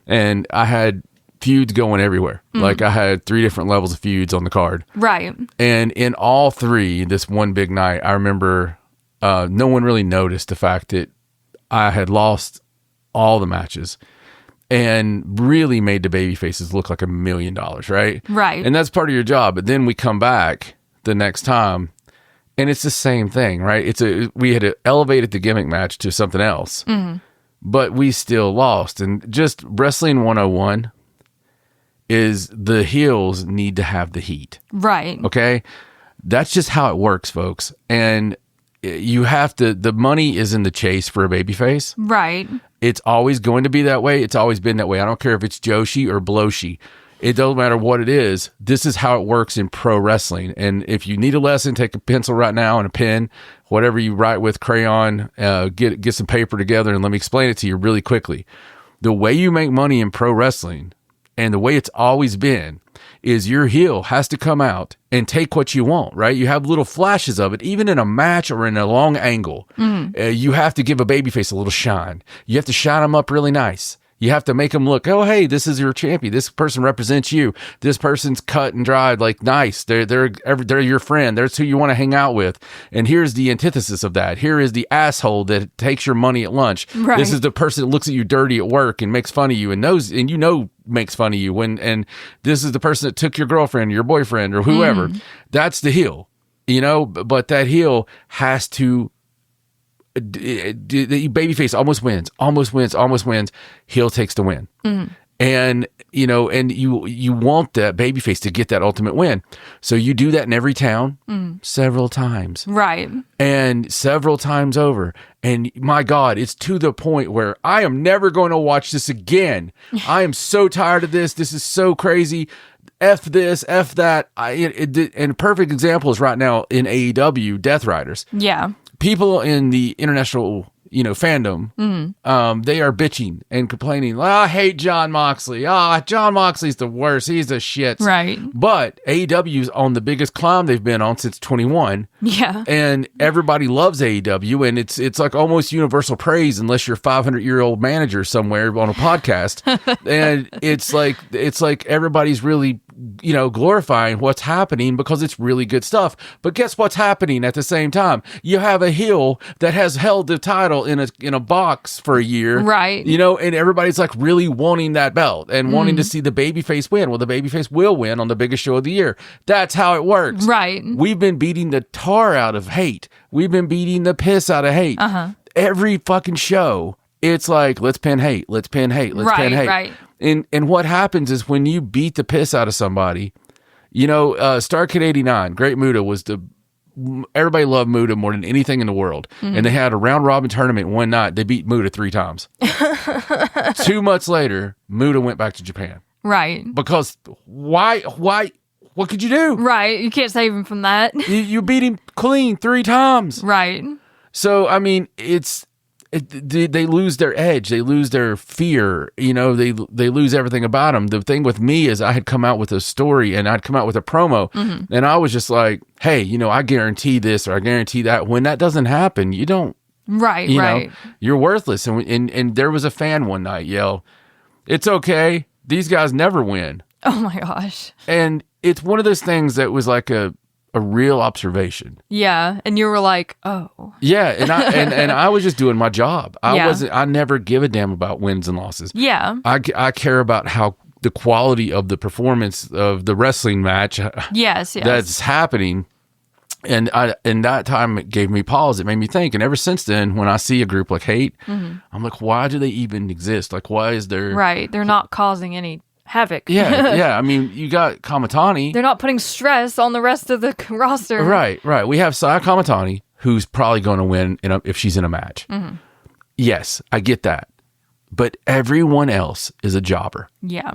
Speaker 3: And I had feuds going everywhere. Like I had 3 different levels of feuds on the card.
Speaker 2: Right.
Speaker 3: And in all 3, this one big night, I remember no one really noticed the fact that I had lost all the matches and really made the baby faces look like $1 million, right?
Speaker 2: Right.
Speaker 3: And that's part of your job. But then we come back the next time. And it's the same thing, right? We had elevated the gimmick match to something else, but we still lost. And just Wrestling 101 is the heels need to have the heat.
Speaker 2: Right.
Speaker 3: Okay? That's just how it works, folks. And you have to, the money is in the chase for a babyface.
Speaker 2: Right.
Speaker 3: It's always going to be that way. It's always been that way. I don't care if it's Joshi or Bloshi. It doesn't matter what it is. This is how it works in pro wrestling. And if you need a lesson, take a pencil right now and a pen, whatever you write with, crayon, get some paper together and let me explain it to you really quickly. The way you make money in pro wrestling and the way it's always been is your heel has to come out and take what you want, right? You have little flashes of it, even in a match or in a long angle. You have to give a babyface a little shine. You have to shine them up really nice. You have to make them look, oh, hey, this is your champion. This person represents you. This person's cut and dried, like nice. They're your friend. That's who you want to hang out with. And here's the antithesis of that. Here is the asshole that takes your money at lunch.
Speaker 2: Right.
Speaker 3: This is the person that looks at you dirty at work and makes fun of you and knows, and you know makes fun of you. And this is the person that took your girlfriend, or your boyfriend, or whoever. That's the heel, you know. But that heel has to. The babyface almost wins. Heel takes the win. And, you know, and you want that babyface to get that ultimate win. So you do that in every town several times.
Speaker 2: Right.
Speaker 3: And several times over. And my God, it's to the point where I am never going to watch this again. I am so tired of this. This is so crazy. F this, F that. And a perfect example is right now in AEW, Death Riders.
Speaker 2: Yeah.
Speaker 3: People in the international, you know, fandom, they are bitching and complaining. I hate John Moxley. John Moxley's the worst. He's the shit.
Speaker 2: Right.
Speaker 3: But AEW's on the biggest climb they've been on since 21.
Speaker 2: Yeah.
Speaker 3: And everybody loves AEW, and it's like almost universal praise unless you're a 500-year-old manager somewhere on a podcast. And it's like everybody's really, you know, glorifying what's happening because it's really good stuff. But guess what's happening at the same time? You have a heel that has held the title in a box for a year.
Speaker 2: Right.
Speaker 3: You know, and everybody's like really wanting that belt and wanting to see the babyface win. Well, the babyface will win on the biggest show of the year. That's how it works.
Speaker 2: Right.
Speaker 3: We've been beating the tar out of hate. We've been beating the piss out of hate. Every fucking show, it's like, let's pin hate. Let's pin hate. Let's pin hate.
Speaker 2: Right.
Speaker 3: And what happens is when you beat the piss out of somebody, you know, Starrcade 89, Great Muta was everybody loved Muta more than anything in the world. And they had a round robin tournament one night. They beat Muta 3 times. 2 months later, Muta went back to Japan.
Speaker 2: Right.
Speaker 3: Because why, what could you do?
Speaker 2: Right. You can't save him from that.
Speaker 3: You beat him clean 3 times.
Speaker 2: Right.
Speaker 3: So, I mean, they lose their edge. They lose their fear. You know, they lose everything about them. The thing with me is I had come out with a story and I'd come out with a promo and I was just like, hey, you know, I guarantee this or I guarantee that. When that doesn't happen, you don't.
Speaker 2: Right,
Speaker 3: you
Speaker 2: right.
Speaker 3: know, you're worthless. And there was a fan one night yell, it's okay. These guys never win.
Speaker 2: Oh my gosh.
Speaker 3: And it's one of those things that was like a real observation.
Speaker 2: Yeah, and you were like, oh.
Speaker 3: Yeah, and I was just doing my job. I never give a damn about wins and losses.
Speaker 2: Yeah.
Speaker 3: I care about how the quality of the performance of the wrestling match
Speaker 2: yes.
Speaker 3: that's happening. And that time it gave me pause. It made me think. And ever since then, when I see a group like Hate, I'm like, why do they even exist? Like, why is there...
Speaker 2: Right, they're not causing any havoc.
Speaker 3: Yeah. I mean, you got Kamatani.
Speaker 2: They're not putting stress on the rest of the roster.
Speaker 3: Right. We have Saya Kamatani, who's probably going to win if she's in a match. Yes, I get that. But everyone else is a jobber.
Speaker 2: Yeah.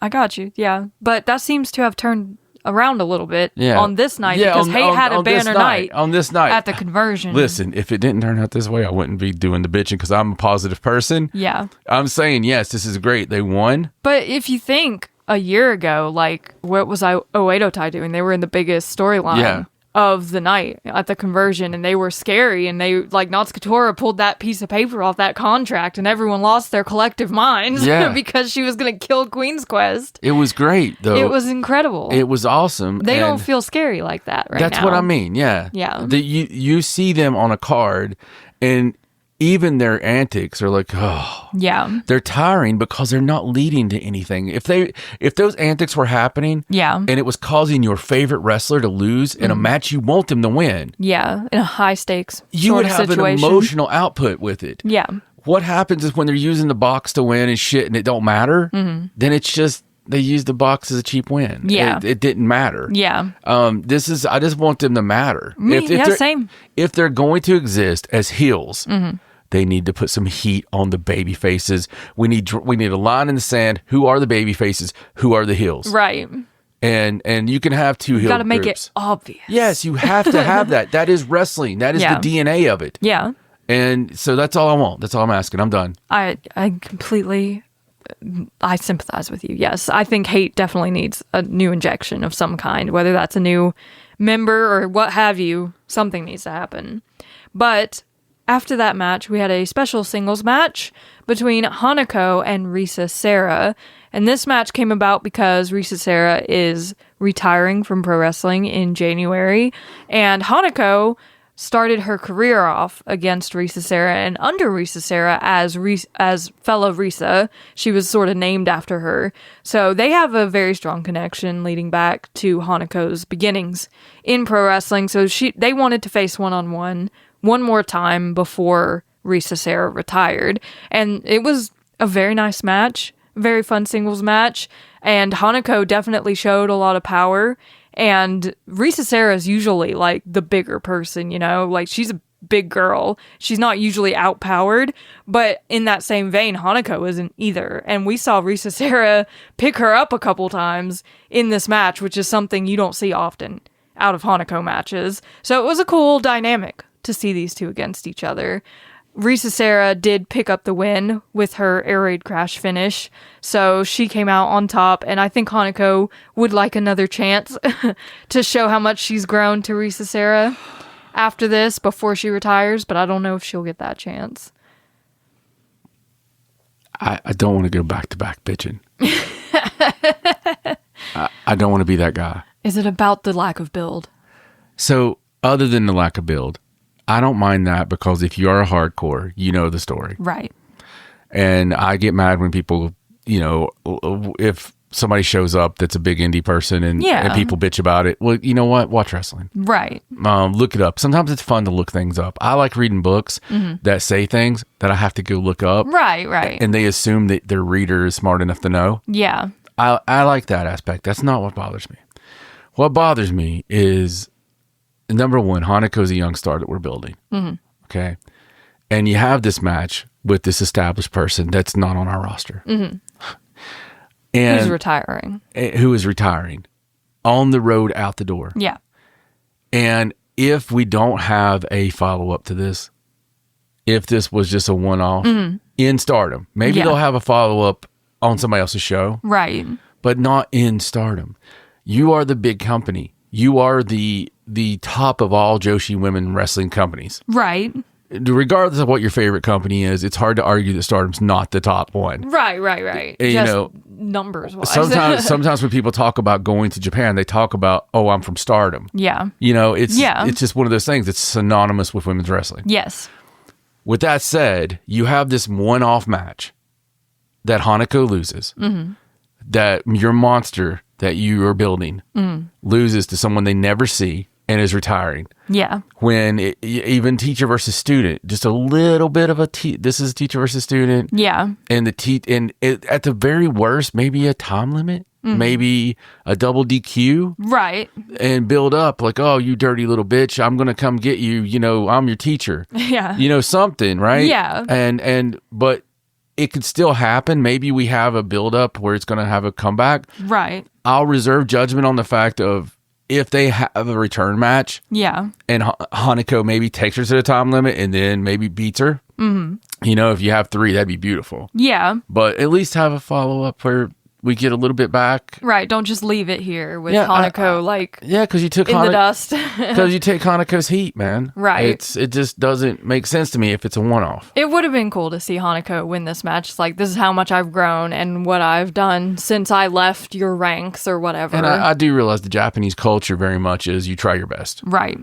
Speaker 2: I got you. Yeah. But that seems to have turned around a little bit on this night because Hate had a banner night
Speaker 3: on this night
Speaker 2: at the conversion.
Speaker 3: Listen, if it didn't turn out this way, I wouldn't be doing the bitching because I'm a positive person.
Speaker 2: Yeah.
Speaker 3: I'm saying, yes, this is great. They won.
Speaker 2: But if you think a year ago, like, what was Oedo Tai doing? They were in the biggest storyline of the night at the conversion, and they were scary, and they, like, Natsukatora pulled that piece of paper off that contract, and everyone lost their collective minds because she was going to kill Queen's Quest.
Speaker 3: It was great, though.
Speaker 2: It was incredible.
Speaker 3: It was awesome.
Speaker 2: They don't feel scary like that right now.
Speaker 3: That's what I mean, yeah.
Speaker 2: Yeah.
Speaker 3: You see them on a card, and even their antics are like, oh.
Speaker 2: Yeah.
Speaker 3: They're tiring because they're not leading to anything. If those antics were happening and it was causing your favorite wrestler to lose in a match you want them to win.
Speaker 2: Yeah, in a high stakes
Speaker 3: you would have
Speaker 2: situation.
Speaker 3: An emotional output with it.
Speaker 2: Yeah.
Speaker 3: What happens is when they're using the box to win and shit and it don't matter, then it's just the box as a cheap win.
Speaker 2: Yeah.
Speaker 3: It didn't matter.
Speaker 2: Yeah.
Speaker 3: I just want them to matter.
Speaker 2: Same.
Speaker 3: If they're going to exist as heels, they need to put some heat on the baby faces. We need a line in the sand. Who are the baby faces? Who are the heels?
Speaker 2: Right.
Speaker 3: And you can have two heel groups.
Speaker 2: Got to make it obvious.
Speaker 3: Yes, you have to have that. That is wrestling. That is the DNA of it.
Speaker 2: Yeah.
Speaker 3: And so that's all I want. That's all I'm asking. I'm done.
Speaker 2: I completely, I sympathize with you. Yes, I think hate definitely needs a new injection of some kind, whether that's a new member or what have you. Something needs to happen. But after that match, we had a special singles match between Hanako and Risa Sera. And this match came about because Risa Sera is retiring from pro wrestling in January. And Hanako started her career off against Risa Sera and under Risa Sera as fellow Risa. She was sort of named after her. So they have a very strong connection leading back to Hanako's beginnings in pro wrestling. So they wanted to face one-on-one one more time before Risa Sera retired. And it was a very nice match. Very fun singles match, and Hanako definitely showed a lot of power, and Risa Sera is usually like the bigger person, like she's a big girl. She's not usually outpowered, but in that same vein, Hanako isn't either, and we saw Risa Sera pick her up a couple times in this match, which is something you don't see often out of Hanako matches, so it was a cool dynamic to see these two against each other. Risa Sera did pick up the win with her air raid crash finish, so she came out on top, and I think Hanako would like another chance to show how much she's grown to Risa Sera after this, before she retires, but I don't know if she'll get that chance.
Speaker 3: I don't want to go back-to-back bitching. I don't want to be that guy.
Speaker 2: Is it about the lack of build?
Speaker 3: So, other than the lack of build, I don't mind that, because if you are a hardcore, you know the story.
Speaker 2: Right.
Speaker 3: And I get mad when people, if somebody shows up that's a big indie person and people bitch about it. Well, you know what? Watch wrestling.
Speaker 2: Right.
Speaker 3: Look it up. Sometimes it's fun to look things up. I like reading books that say things that I have to go look up.
Speaker 2: Right.
Speaker 3: And they assume that their reader is smart enough to know.
Speaker 2: Yeah.
Speaker 3: I like that aspect. That's not what bothers me. What bothers me is, number one, Hanako's a young star that we're building. Okay. And you have this match with this established person that's not on our roster. And
Speaker 2: who's retiring.
Speaker 3: Who is retiring on the road out the door.
Speaker 2: Yeah.
Speaker 3: And if we don't have a follow-up to this, if this was just a one-off in Stardom, maybe they'll have a follow-up on somebody else's show.
Speaker 2: Right.
Speaker 3: But not in Stardom. You are the big company. You are the top of all Joshi women wrestling companies.
Speaker 2: Right.
Speaker 3: Regardless of what your favorite company is, it's hard to argue that Stardom's not the top one.
Speaker 2: Right. Just numbers wise.
Speaker 3: Sometimes when people talk about going to Japan, they talk about, I'm from Stardom.
Speaker 2: Yeah.
Speaker 3: It's just one of those things. It's synonymous with women's wrestling.
Speaker 2: Yes.
Speaker 3: With that said, you have this one-off match that Hanako loses. That your monster that you are building loses to someone they never see and is retiring.
Speaker 2: Yeah.
Speaker 3: When even teacher versus student, just a little bit of this is teacher versus student.
Speaker 2: Yeah.
Speaker 3: And at the very worst, maybe a time limit, maybe a double DQ.
Speaker 2: Right.
Speaker 3: And build up like, oh, you dirty little bitch, I'm going to come get you. I'm your teacher.
Speaker 2: Yeah.
Speaker 3: Something, right?
Speaker 2: Yeah.
Speaker 3: But it could still happen. Maybe we have a build up where it's going to have a comeback.
Speaker 2: Right.
Speaker 3: I'll reserve judgment on the fact of if they have a return match.
Speaker 2: Yeah.
Speaker 3: And Hanako maybe takes her to the time limit and then maybe beats her. If you have 3, that'd be beautiful.
Speaker 2: Yeah.
Speaker 3: But at least have a follow up where we get a little bit back.
Speaker 2: Right. Don't just leave it here with Hanako
Speaker 3: because you took
Speaker 2: in the dust.
Speaker 3: Because you take Hanako's heat, man.
Speaker 2: Right.
Speaker 3: It just doesn't make sense to me if it's a one-off.
Speaker 2: It would have been cool to see Hanako win this match. It's like, this is how much I've grown and what I've done since I left your ranks or whatever.
Speaker 3: And I do realize the Japanese culture very much is you try your best.
Speaker 2: Right.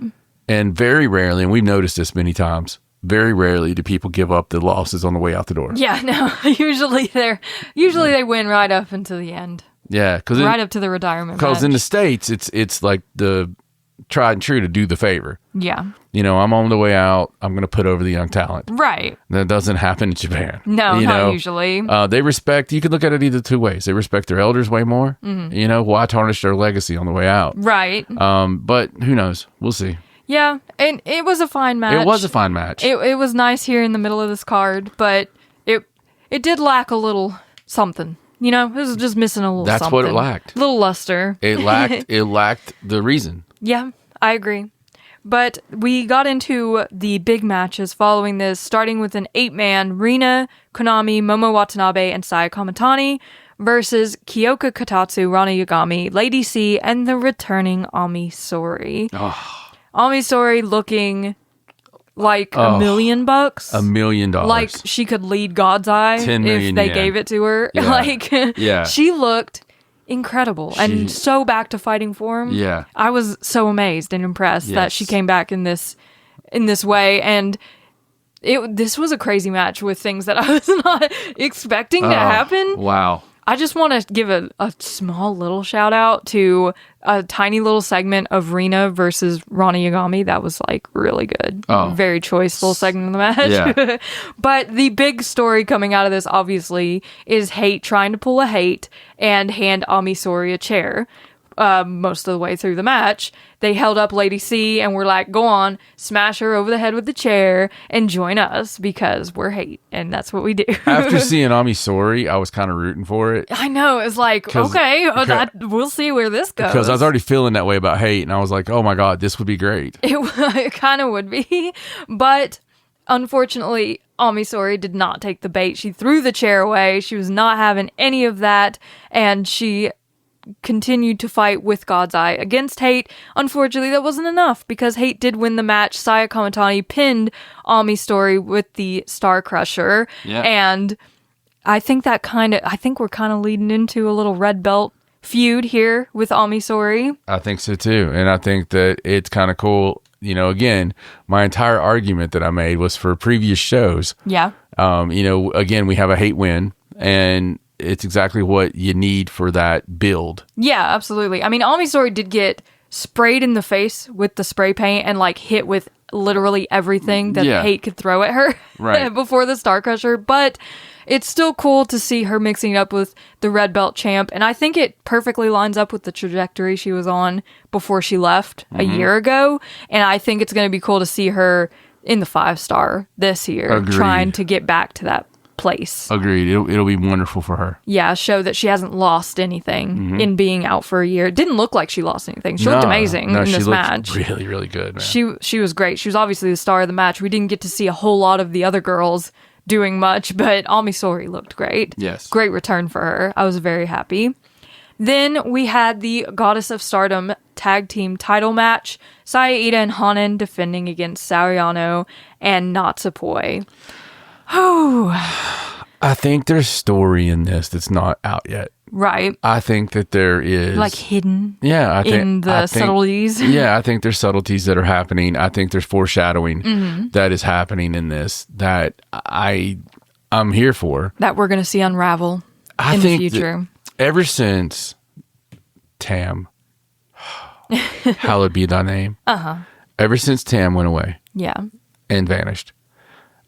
Speaker 3: And very rarely, and we've noticed this many times, very rarely do people give up the losses on the way out the door.
Speaker 2: Yeah, no. Usually they win right up until the end.
Speaker 3: Yeah,
Speaker 2: right up to the retirement.
Speaker 3: Because in the States, it's like the tried and true to do the favor.
Speaker 2: Yeah.
Speaker 3: You know, I'm on the way out. I'm going to put over the young talent.
Speaker 2: Right.
Speaker 3: That doesn't happen in Japan.
Speaker 2: No,
Speaker 3: you
Speaker 2: not
Speaker 3: know?
Speaker 2: usually.
Speaker 3: They respect, you can look at it either two ways. They respect their elders way more. You know, why tarnish their legacy on the way out?
Speaker 2: Right.
Speaker 3: But who knows? We'll see.
Speaker 2: Yeah, and it was a fine match.
Speaker 3: It was a fine match.
Speaker 2: It was nice here in the middle of this card, but it did lack a little something. You know, it was just missing a little
Speaker 3: That's
Speaker 2: something.
Speaker 3: what it lacked.
Speaker 2: A little luster.
Speaker 3: It lacked the reason.
Speaker 2: Yeah, I agree. But we got into the big matches following this, starting with an 8-man Rina, Konami, Momo Watanabe, and Saya Kamatani versus Kyoka Katatsu, Rana Yagami, Lady C, and the returning Ami Sourei.
Speaker 3: Oh.
Speaker 2: Ami Sourei looking like $1 million.
Speaker 3: $1 million.
Speaker 2: Like she could lead God's Eye
Speaker 3: 10 million
Speaker 2: if they
Speaker 3: yen.
Speaker 2: gave it to her.
Speaker 3: Yeah.
Speaker 2: Like,
Speaker 3: Yeah.
Speaker 2: she looked incredible and so back to fighting form.
Speaker 3: Yeah.
Speaker 2: I was so amazed and impressed that
Speaker 3: Yes.
Speaker 2: she came back in this way, and this was a crazy match with things that I was not expecting to happen.
Speaker 3: Wow.
Speaker 2: I just want to give a small little shout out to a tiny little segment of Rina versus Rana Yagami. That was like really good.
Speaker 3: Oh.
Speaker 2: Very choice little segment of the match.
Speaker 3: Yeah.
Speaker 2: But the big story coming out of this, obviously, is Hate trying to pull a Hate and hand Ami Sourei a chair. Most of the way through the match, they held up Lady C and were like, go on, smash her over the head with the chair and join us because we're Hate. And that's what we do.
Speaker 3: After seeing Ami Sourei, I was kind of rooting for it.
Speaker 2: I know. It's like, okay, we'll see where this goes.
Speaker 3: Because I was already feeling that way about Hate, and I was like, oh my God, this would be great.
Speaker 2: It kind of would be. But unfortunately, Ami Sourei did not take the bait. She threw the chair away. She was not having any of that. And she continued to fight with God's Eye against Hate. Unfortunately, that wasn't enough because Hate did win the match. Saya Kamatani pinned Ami Sourei with the Star Crusher.
Speaker 3: Yeah.
Speaker 2: And I think we're kind of leading into a little red belt feud here with Ami Sourei.
Speaker 3: I think so too. And I think that it's kind of cool. You know, again, my entire argument that I made was for previous shows.
Speaker 2: Yeah.
Speaker 3: You know, again, we have a Hate win, and it's exactly what you need for that build.
Speaker 2: Yeah, absolutely. I mean, Ami Sourei did get sprayed in the face with the spray paint and like hit with literally everything that Hate could throw at her
Speaker 3: Right.
Speaker 2: before the Star Crusher, but it's still cool to see her mixing it up with the red belt champ, and I think it perfectly lines up with the trajectory she was on before she left a year ago, and I think it's going to be cool to see her in the 5-star this year.
Speaker 3: Agreed.
Speaker 2: Trying to get back to that place.
Speaker 3: Agreed. It'll be wonderful for her.
Speaker 2: Yeah, show that she hasn't lost anything in being out for a year. It didn't look like she lost anything. She looked amazing in this match.
Speaker 3: Really, really good, man.
Speaker 2: She was great. She was obviously the star of the match. We didn't get to see a whole lot of the other girls doing much, but Ami Sourei looked great.
Speaker 3: Yes.
Speaker 2: Great return for her. I was very happy. Then we had the Goddess of Stardom tag team title match. Saya Iida and Hanan defending against Sariano and Natsupoi.
Speaker 3: I think there's story in this that's not out yet.
Speaker 2: Right.
Speaker 3: I think that there is
Speaker 2: Like hidden
Speaker 3: I think,
Speaker 2: in the subtleties.
Speaker 3: Yeah, I think there's subtleties that are happening. I think there's foreshadowing that is happening in this that I'm here for.
Speaker 2: That we're going to see unravel
Speaker 3: I
Speaker 2: in
Speaker 3: think
Speaker 2: the future.
Speaker 3: Ever since Tam, hallowed be thy name. Ever since Tam went away
Speaker 2: Yeah.
Speaker 3: and vanished,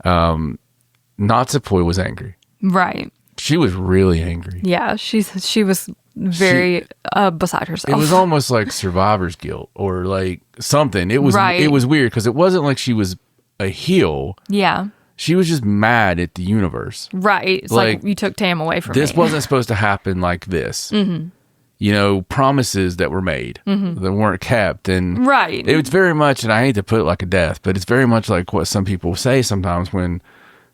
Speaker 3: Natsupoi was angry.
Speaker 2: Right.
Speaker 3: She was really angry.
Speaker 2: Yeah. She was very beside herself.
Speaker 3: It was almost like survivor's guilt or like something. It was
Speaker 2: Right.
Speaker 3: It was weird because it wasn't like she was a heel.
Speaker 2: Yeah.
Speaker 3: She was just mad at the universe.
Speaker 2: Right. It's like you took Tam away from
Speaker 3: This
Speaker 2: me.
Speaker 3: wasn't supposed to happen like this. You know, promises that were made that weren't kept. And
Speaker 2: Right.
Speaker 3: it's very much, and I hate to put it like a death, but it's very much like what some people say sometimes when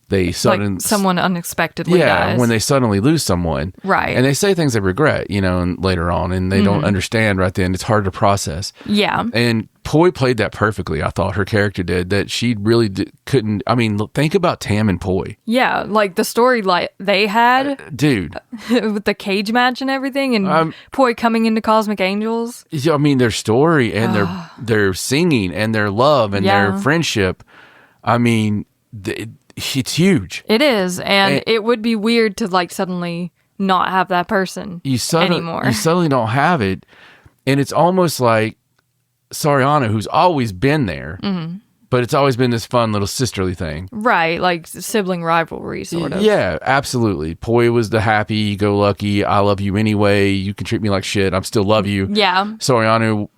Speaker 3: they suddenly...
Speaker 2: Like someone unexpectedly dies.
Speaker 3: when they suddenly lose someone.
Speaker 2: Right.
Speaker 3: And they say things they regret, you know, and later on, and they don't understand right then. It's hard to process.
Speaker 2: Yeah.
Speaker 3: And Poi played that perfectly, I thought. Her character did. That she really couldn't... I mean, think about Tam and Poi.
Speaker 2: Yeah. Like the story like they had
Speaker 3: Dude.
Speaker 2: with the cage match and everything, and Poi coming into Cosmic Angels.
Speaker 3: I mean, their story and their singing and their love and their friendship. I mean, it's huge.
Speaker 2: It is, and it would be weird to like suddenly not have that person anymore.
Speaker 3: You suddenly don't have it, and it's almost like Soriano, who's always been there, but it's always been this fun little sisterly thing.
Speaker 2: Right, like sibling rivalry, sort of.
Speaker 3: Yeah, absolutely. Poi was the happy-go-lucky, I love you anyway, you can treat me like shit, I still love you.
Speaker 2: Yeah.
Speaker 3: Soriano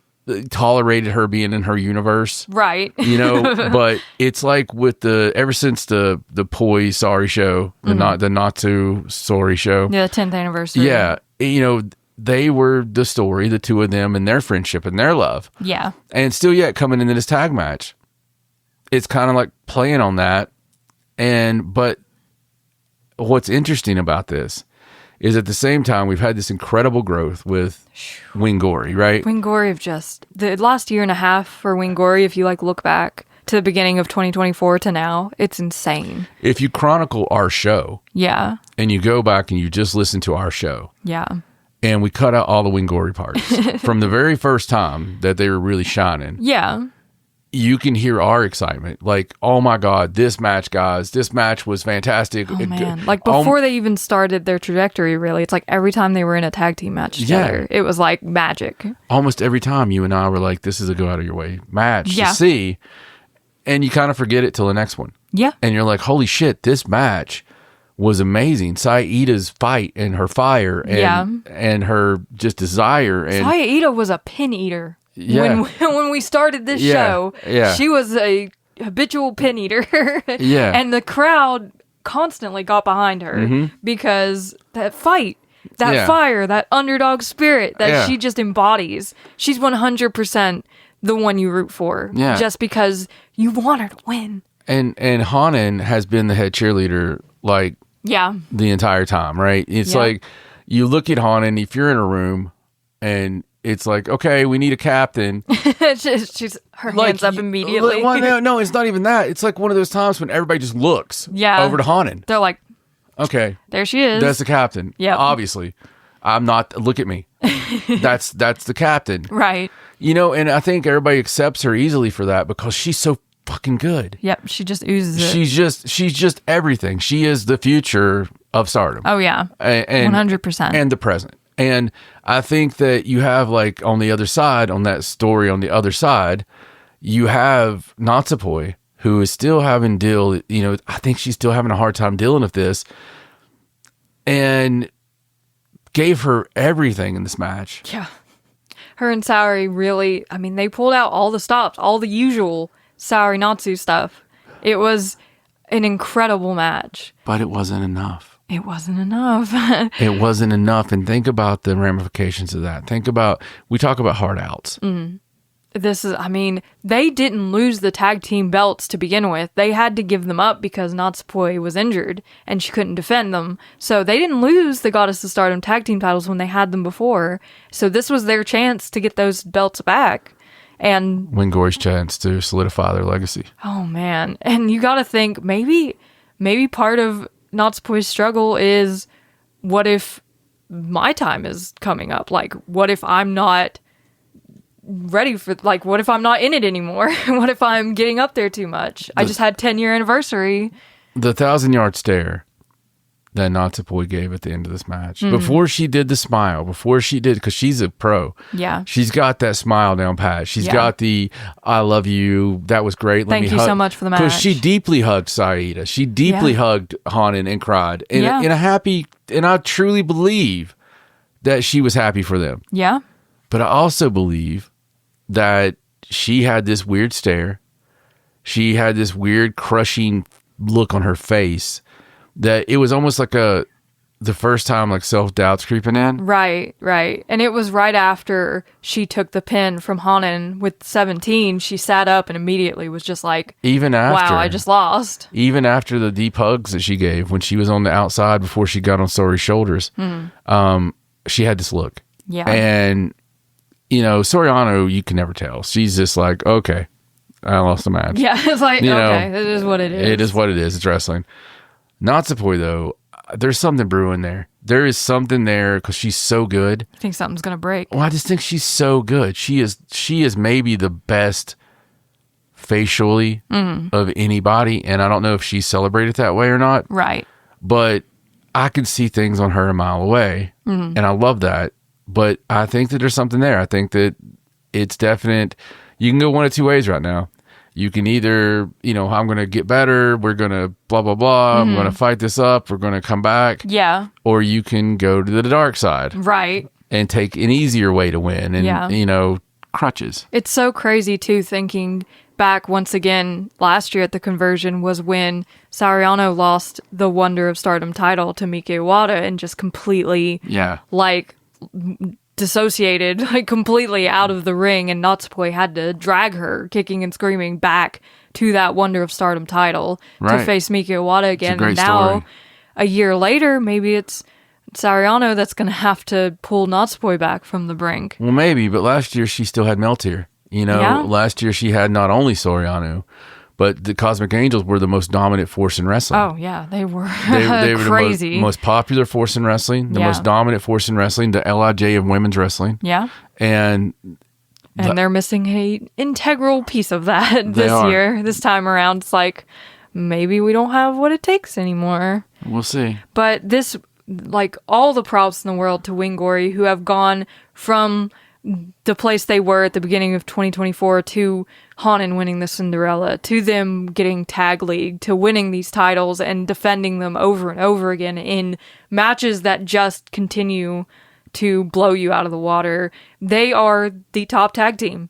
Speaker 3: tolerated her being in her universe.
Speaker 2: Right.
Speaker 3: You know, but it's like with ever since the Poi Sorry show, the Natsu Sorry show.
Speaker 2: Yeah, the 10th anniversary.
Speaker 3: Yeah, you know, they were the story, the two of them and their friendship and their love.
Speaker 2: Yeah.
Speaker 3: And still yet coming into this tag match, it's kind of like playing on that. But what's interesting about this is at the same time, we've had this incredible growth with Wingori, right?
Speaker 2: Wingori the last year and a half for Wingori, if you like look back to the beginning of 2024 to now, it's insane.
Speaker 3: If you chronicle our show.
Speaker 2: Yeah.
Speaker 3: And you go back and you just listen to our show.
Speaker 2: Yeah.
Speaker 3: And we cut out all the Wingori parts from the very first time that they were really shining.
Speaker 2: Yeah.
Speaker 3: You can hear our excitement. Like, oh my God, this match, guys. This match was fantastic.
Speaker 2: Oh, man. Like, before they even started their trajectory, really, it's like every time they were in a tag team match together, it was like magic.
Speaker 3: Almost every time you and I were like, this is a go out of your way match to see. And you kind of forget it till the next one.
Speaker 2: Yeah.
Speaker 3: And you're like, holy shit, this match was amazing. Saita's fight and her fire and her just desire. And
Speaker 2: Saita was a pin eater.
Speaker 3: Yeah.
Speaker 2: When we started this show, she was a habitual pin eater.
Speaker 3: Yeah.
Speaker 2: And the crowd constantly got behind her because that fight, that fire, that underdog spirit that she just embodies, she's 100% the one you root for.
Speaker 3: Yeah.
Speaker 2: Just because you want her to win.
Speaker 3: And Hanan has been the head cheerleader like the entire time, right? It's like you look at Hanan, if you're in a room and it's like, okay, we need a captain.
Speaker 2: she's her hands up immediately.
Speaker 3: Well, no, it's not even that. It's like one of those times when everybody just looks over to Hanan.
Speaker 2: They're like,
Speaker 3: okay,
Speaker 2: there she is.
Speaker 3: That's the captain. Yeah, obviously. I'm not. Look at me. That's the captain.
Speaker 2: Right.
Speaker 3: You know, and I think everybody accepts her easily for that because she's so fucking good.
Speaker 2: Yep, she just oozes it.
Speaker 3: She's just everything. She is the future of Stardom.
Speaker 2: Oh yeah,
Speaker 3: and
Speaker 2: 100%,
Speaker 3: and the present. And I think that you have like on the other side, on that story, on the other side, you have Natsupoi, who is still having I think she's still having a hard time dealing with this, and gave her everything in this match.
Speaker 2: Yeah. Her and Saori really, I mean, they pulled out all the stops, all the usual Saori Natsu stuff. It was an incredible match.
Speaker 3: But it wasn't enough.
Speaker 2: It wasn't enough.
Speaker 3: It wasn't enough. And think about the ramifications of that. We talk about hard outs.
Speaker 2: They didn't lose the tag team belts to begin with. They had to give them up because Natsupoi was injured and she couldn't defend them. So they didn't lose the Goddess of Stardom tag team titles when they had them before. So this was their chance to get those belts back. And
Speaker 3: Wingori's chance to solidify their legacy.
Speaker 2: Oh, man. And you got to think, maybe part of Natsupoi's struggle is, what if my time is coming up? Like, what if I'm not ready for, like, what if I'm not in it anymore? What if I'm getting up there too much? I just had 10-year anniversary.
Speaker 3: The 1,000-yard stare that Natsupoi gave at the end of this match. Before she did the smile, because she's a pro.
Speaker 2: Yeah.
Speaker 3: She's got that smile down pat. She's got the, I love you, that was great.
Speaker 2: Thank you so much for the match.
Speaker 3: Because she deeply hugged Saida. She deeply hugged Hanan and cried. In a happy, and I truly believe that she was happy for them.
Speaker 2: Yeah.
Speaker 3: But I also believe that she had this weird stare. She had this weird crushing look on her face that it was almost like the first time like self-doubt's creeping in.
Speaker 2: Right. And it was right after she took the pin from Hanan with 17. She sat up and immediately was just like,
Speaker 3: even after,
Speaker 2: wow, I just lost.
Speaker 3: Even after the deep hugs that she gave when she was on the outside before she got on Sori's shoulders, she had this look.
Speaker 2: Yeah.
Speaker 3: And, Soriano, you can never tell. She's just like, okay, I lost the match.
Speaker 2: Yeah, it's like, okay, it is what it is.
Speaker 3: It is what it is. It's wrestling. Natsupoi, though, there's something brewing there. There is something there because she's so good.
Speaker 2: I think something's going to break.
Speaker 3: Well, I just think she's so good. She is maybe the best facially of anybody, and I don't know if she's celebrated that way or not.
Speaker 2: Right.
Speaker 3: But I can see things on her a mile away, and I love that. But I think that there's something there. I think that it's definite. you can go one of two ways right now. You can either, I'm going to get better. We're going to blah, blah, blah. I'm going to fight this up. We're going to come back.
Speaker 2: Yeah.
Speaker 3: Or you can go to the dark side.
Speaker 2: Right.
Speaker 3: And take an easier way to win. And, crutches.
Speaker 2: It's so crazy, too, thinking back once again last year at the Conversion was when Sariano lost the Wonder of Stardom title to Mika Iwata and just completely, dissociated, completely out of the ring, and Natsupoi had to drag her kicking and screaming back to that Wonder of Stardom title to face Mika Iwata again. And now, a year later, maybe it's Sariano that's going to have to pull Natsupoi back from the brink.
Speaker 3: Well, maybe, but last year she still had Meltier. Last year she had not only Soriano, but the Cosmic Angels were the most dominant force in wrestling.
Speaker 2: Oh, yeah, they were.
Speaker 3: They were
Speaker 2: crazy.
Speaker 3: the most popular force in wrestling, the most dominant force in wrestling, the LIJ of women's wrestling.
Speaker 2: Yeah.
Speaker 3: And
Speaker 2: they're missing an integral piece of that this time around. It's like, maybe we don't have what it takes anymore.
Speaker 3: We'll see.
Speaker 2: But this, all the props in the world to Wingori, who have gone from the place they were at the beginning of 2024 to Hanan winning the Cinderella, to them getting Tag League, to winning these titles and defending them over and over again in matches that just continue to blow you out of the water. They are the top tag team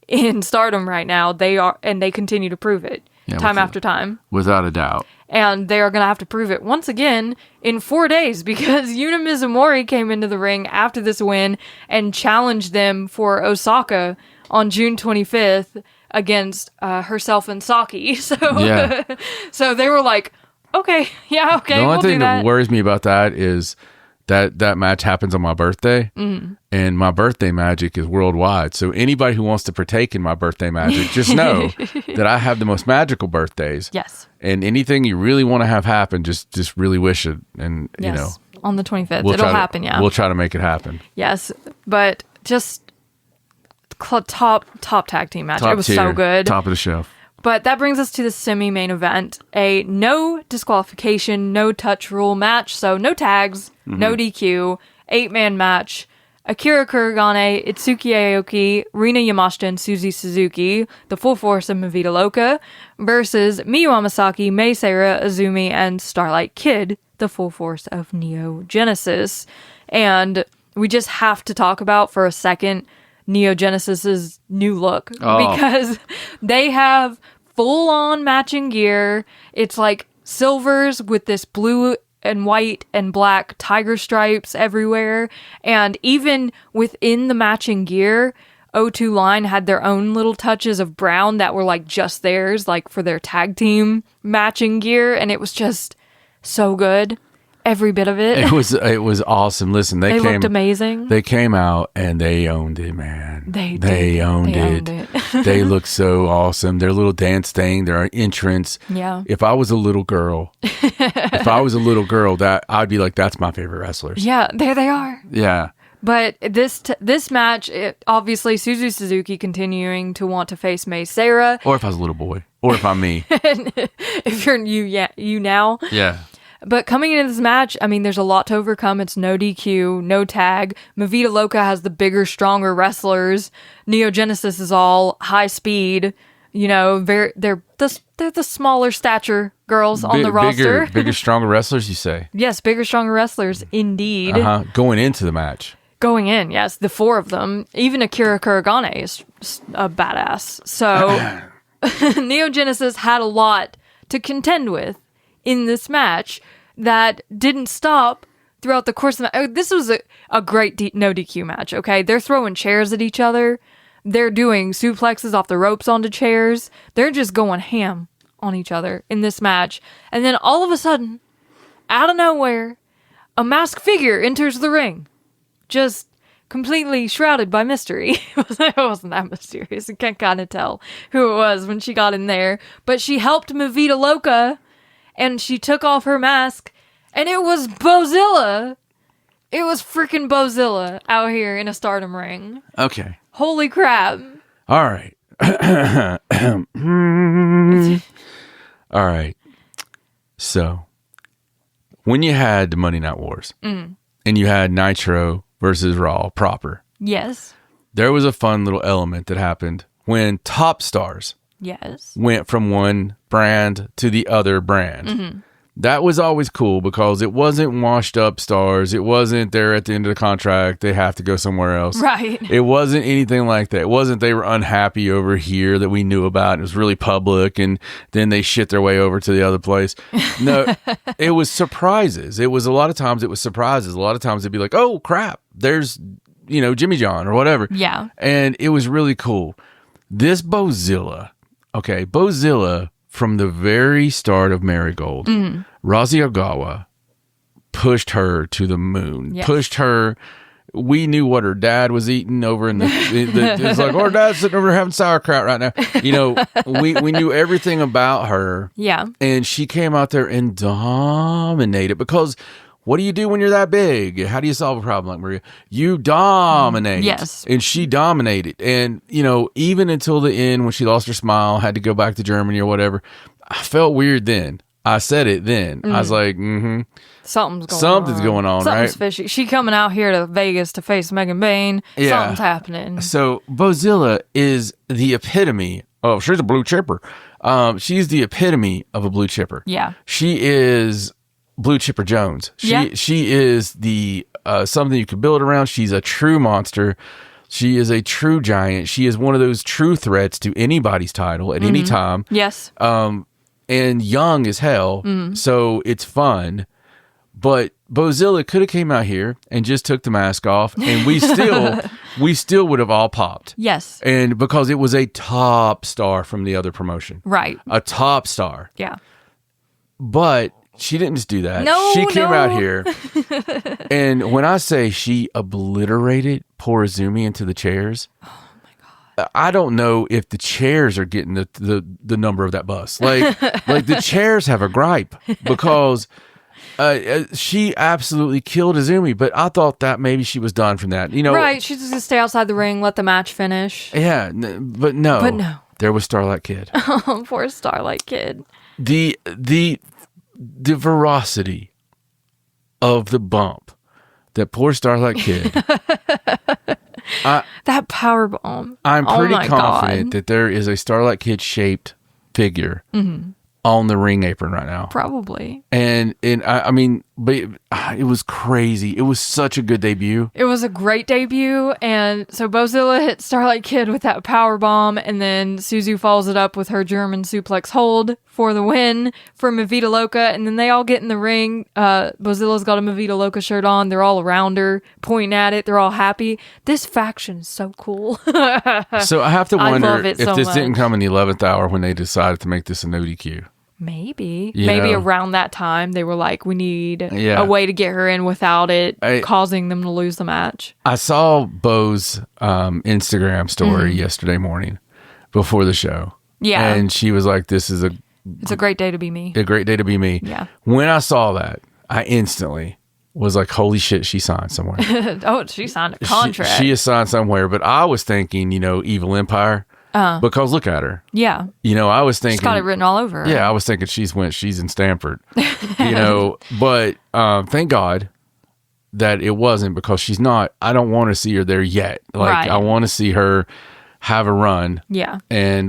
Speaker 2: in Stardom right now. They are, and they continue to prove it time after time.
Speaker 3: Without a doubt.
Speaker 2: And they are going to have to prove it once again in 4 days, because Yuna Mizumori came into the ring after this win and challenged them for Osaka on June 25th against herself and Saki. So they were like, okay,
Speaker 3: the only thing that worries me about that is that match happens on my birthday, and my birthday magic is worldwide. So anybody who wants to partake in my birthday magic, just know that I have the most magical birthdays.
Speaker 2: Yes.
Speaker 3: And anything you really want to have happen, just really wish it. And,
Speaker 2: on the 25th, it'll happen,
Speaker 3: We'll try to make it happen.
Speaker 2: Yes, but just top tag team match. It was so good.
Speaker 3: Top of the shelf.
Speaker 2: But that brings us to the semi-main event, a no disqualification, no touch rule match. So no tags, no DQ, 8-man match. Akira Kuragane, Itsuki Aoki, Rina Yamashita, and Suzy Suzuki, the full force of Mavita Loca, versus Miyu Amasaki, Mei Seira, Azumi, and Starlight Kid, the full force of Neo Genesis. And we just have to talk about for a second Neo Genesis's new look, because they have full-on matching gear. It's like silvers with this blue and white and black tiger stripes everywhere. And even within the matching gear, O2 Line had their own little touches of brown that were like just theirs, like for their tag team matching gear. And it was just so good. Every bit of it. It
Speaker 3: was awesome. Listen, they
Speaker 2: looked amazing.
Speaker 3: They came out and they owned it, man. They owned it. They looked so awesome. Their little dance thing, their entrance.
Speaker 2: Yeah.
Speaker 3: If I was a little girl, that I'd be like, that's my favorite wrestlers.
Speaker 2: Yeah, there they are.
Speaker 3: Yeah.
Speaker 2: But this match, obviously Suzu Suzuki continuing to want to face Mei Seira.
Speaker 3: Or if I was a little boy. Or if I'm me.
Speaker 2: If you're you now.
Speaker 3: Yeah.
Speaker 2: But coming into this match, I mean, there's a lot to overcome. It's no DQ, no tag. Mavita Loca has the bigger, stronger wrestlers. Neo Genesis is all high speed. They're the smaller stature girls on the roster.
Speaker 3: Bigger, stronger wrestlers, you say?
Speaker 2: Yes, bigger, stronger wrestlers, indeed.
Speaker 3: Going into the match.
Speaker 2: Going in, yes, the 4 of them. Even Akira Kuragane is a badass. So Neo Genesis had a lot to contend with in this match that didn't stop throughout the course of the match. This was a great no DQ match, okay? They're throwing chairs at each other. They're doing suplexes off the ropes onto chairs. They're just going ham on each other in this match. And then all of a sudden, out of nowhere, a masked figure enters the ring. Just completely shrouded by mystery. It wasn't that mysterious. You can kind of tell who it was when she got in there. But she helped Mavita Loca, and she took off her mask, and it was Bozilla. It was freaking Bozilla out here in a Stardom ring.
Speaker 3: Okay.
Speaker 2: Holy crap.
Speaker 3: All right. All right. So, when you had the Monday Night Wars, and you had Nitro versus Raw proper.
Speaker 2: Yes.
Speaker 3: There was a fun little element that happened when top stars
Speaker 2: Yes.
Speaker 3: went from one brand to the other brand. That was always cool because it wasn't washed up stars. It wasn't there at the end of the contract. They have to go somewhere else.
Speaker 2: Right.
Speaker 3: It wasn't anything like that. It wasn't they were unhappy over here that we knew about. It was really public and then they shit their way over to the other place. No, it was surprises. It was a lot of times it was surprises. A lot of times it'd be like, oh crap, there's, Jimmy John or whatever.
Speaker 2: Yeah.
Speaker 3: And it was really cool. This Bozilla, from the very start of Marigold, Razi Ogawa pushed her to the moon.
Speaker 2: Yes.
Speaker 3: Pushed her. We knew what her dad was eating over in the it's like, our dad's sitting over having sauerkraut right now. We knew everything about her.
Speaker 2: Yeah.
Speaker 3: And she came out there and dominated because what do you do when you're that big? How do you solve a problem like Maria? You dominate.
Speaker 2: Yes.
Speaker 3: And she dominated. And, even until the end when she lost her smile, had to go back to Germany or whatever, I felt weird then. I said it then. I was like,
Speaker 2: Something's going
Speaker 3: on,
Speaker 2: Something's
Speaker 3: right?
Speaker 2: fishy. She coming out here to Vegas to face Megan Bain.
Speaker 3: Yeah.
Speaker 2: Something's happening.
Speaker 3: So Bozilla is the epitome of, she's a blue chipper. She's the epitome of a blue chipper.
Speaker 2: Yeah.
Speaker 3: She is Blue Chipper Jones. She is the something you could build around. She's a true monster. She is a true giant. She is one of those true threats to anybody's title at any time.
Speaker 2: Yes.
Speaker 3: And young as hell, so it's fun. But Bozilla could have came out here and just took the mask off, and we still would have all popped.
Speaker 2: Yes.
Speaker 3: And because it was a top star from the other promotion,
Speaker 2: Right.
Speaker 3: a top star.
Speaker 2: Yeah.
Speaker 3: But she didn't just do that.
Speaker 2: No,
Speaker 3: she came
Speaker 2: no.
Speaker 3: out here, and when I say she obliterated poor Azumi into the chairs, I don't know if the chairs are getting the number of that bus. Like the chairs have a gripe because she absolutely killed Azumi. But I thought that maybe she was done from that.
Speaker 2: Right. She's just going to stay outside the ring, let the match finish.
Speaker 3: Yeah, but no.
Speaker 2: But no.
Speaker 3: There was Starlight Kid.
Speaker 2: Oh, poor Starlight Kid.
Speaker 3: The veracity of the bump that poor Starlight Kid.
Speaker 2: That power bomb.
Speaker 3: I'm pretty confident
Speaker 2: God.
Speaker 3: that there is a Starlight Kid shaped figure on the ring apron right now.
Speaker 2: Probably.
Speaker 3: And I mean, but it was crazy. It was such a good debut.
Speaker 2: It was a great debut, and so Bozilla hit Starlight Kid with that power bomb, and then Suzu follows it up with her German suplex hold for the win for Mavita Loca, and then they all get in the ring. Bozilla's got a Mavita Loca shirt on. They're all around her, pointing at it. They're all happy. This faction is so cool.
Speaker 3: So I have to wonder
Speaker 2: love it
Speaker 3: if
Speaker 2: so
Speaker 3: this didn't
Speaker 2: much.
Speaker 3: come in the 11th hour when they decided to make this a no DQ.
Speaker 2: Maybe
Speaker 3: You
Speaker 2: maybe
Speaker 3: know?
Speaker 2: around that time they were like, we need
Speaker 3: Yeah.
Speaker 2: a way to get her in without it causing them to lose the match.
Speaker 3: I saw Bo's Instagram story yesterday morning before the show.
Speaker 2: Yeah.
Speaker 3: And she was like, this is
Speaker 2: It's a great day to be me.
Speaker 3: a great day to be me.
Speaker 2: Yeah.
Speaker 3: When I saw that, I instantly was like, holy shit, she signed somewhere.
Speaker 2: Oh, she signed a contract.
Speaker 3: She is signed somewhere. But I was thinking, Evil Empire. Because look at her.
Speaker 2: Yeah.
Speaker 3: I was thinking.
Speaker 2: She's got it written all over her.
Speaker 3: Yeah, I was thinking she's in Stanford. But thank God that it wasn't, because she's not. I don't want to see her there yet.
Speaker 2: Right.
Speaker 3: I want to see her have a run.
Speaker 2: Yeah.
Speaker 3: And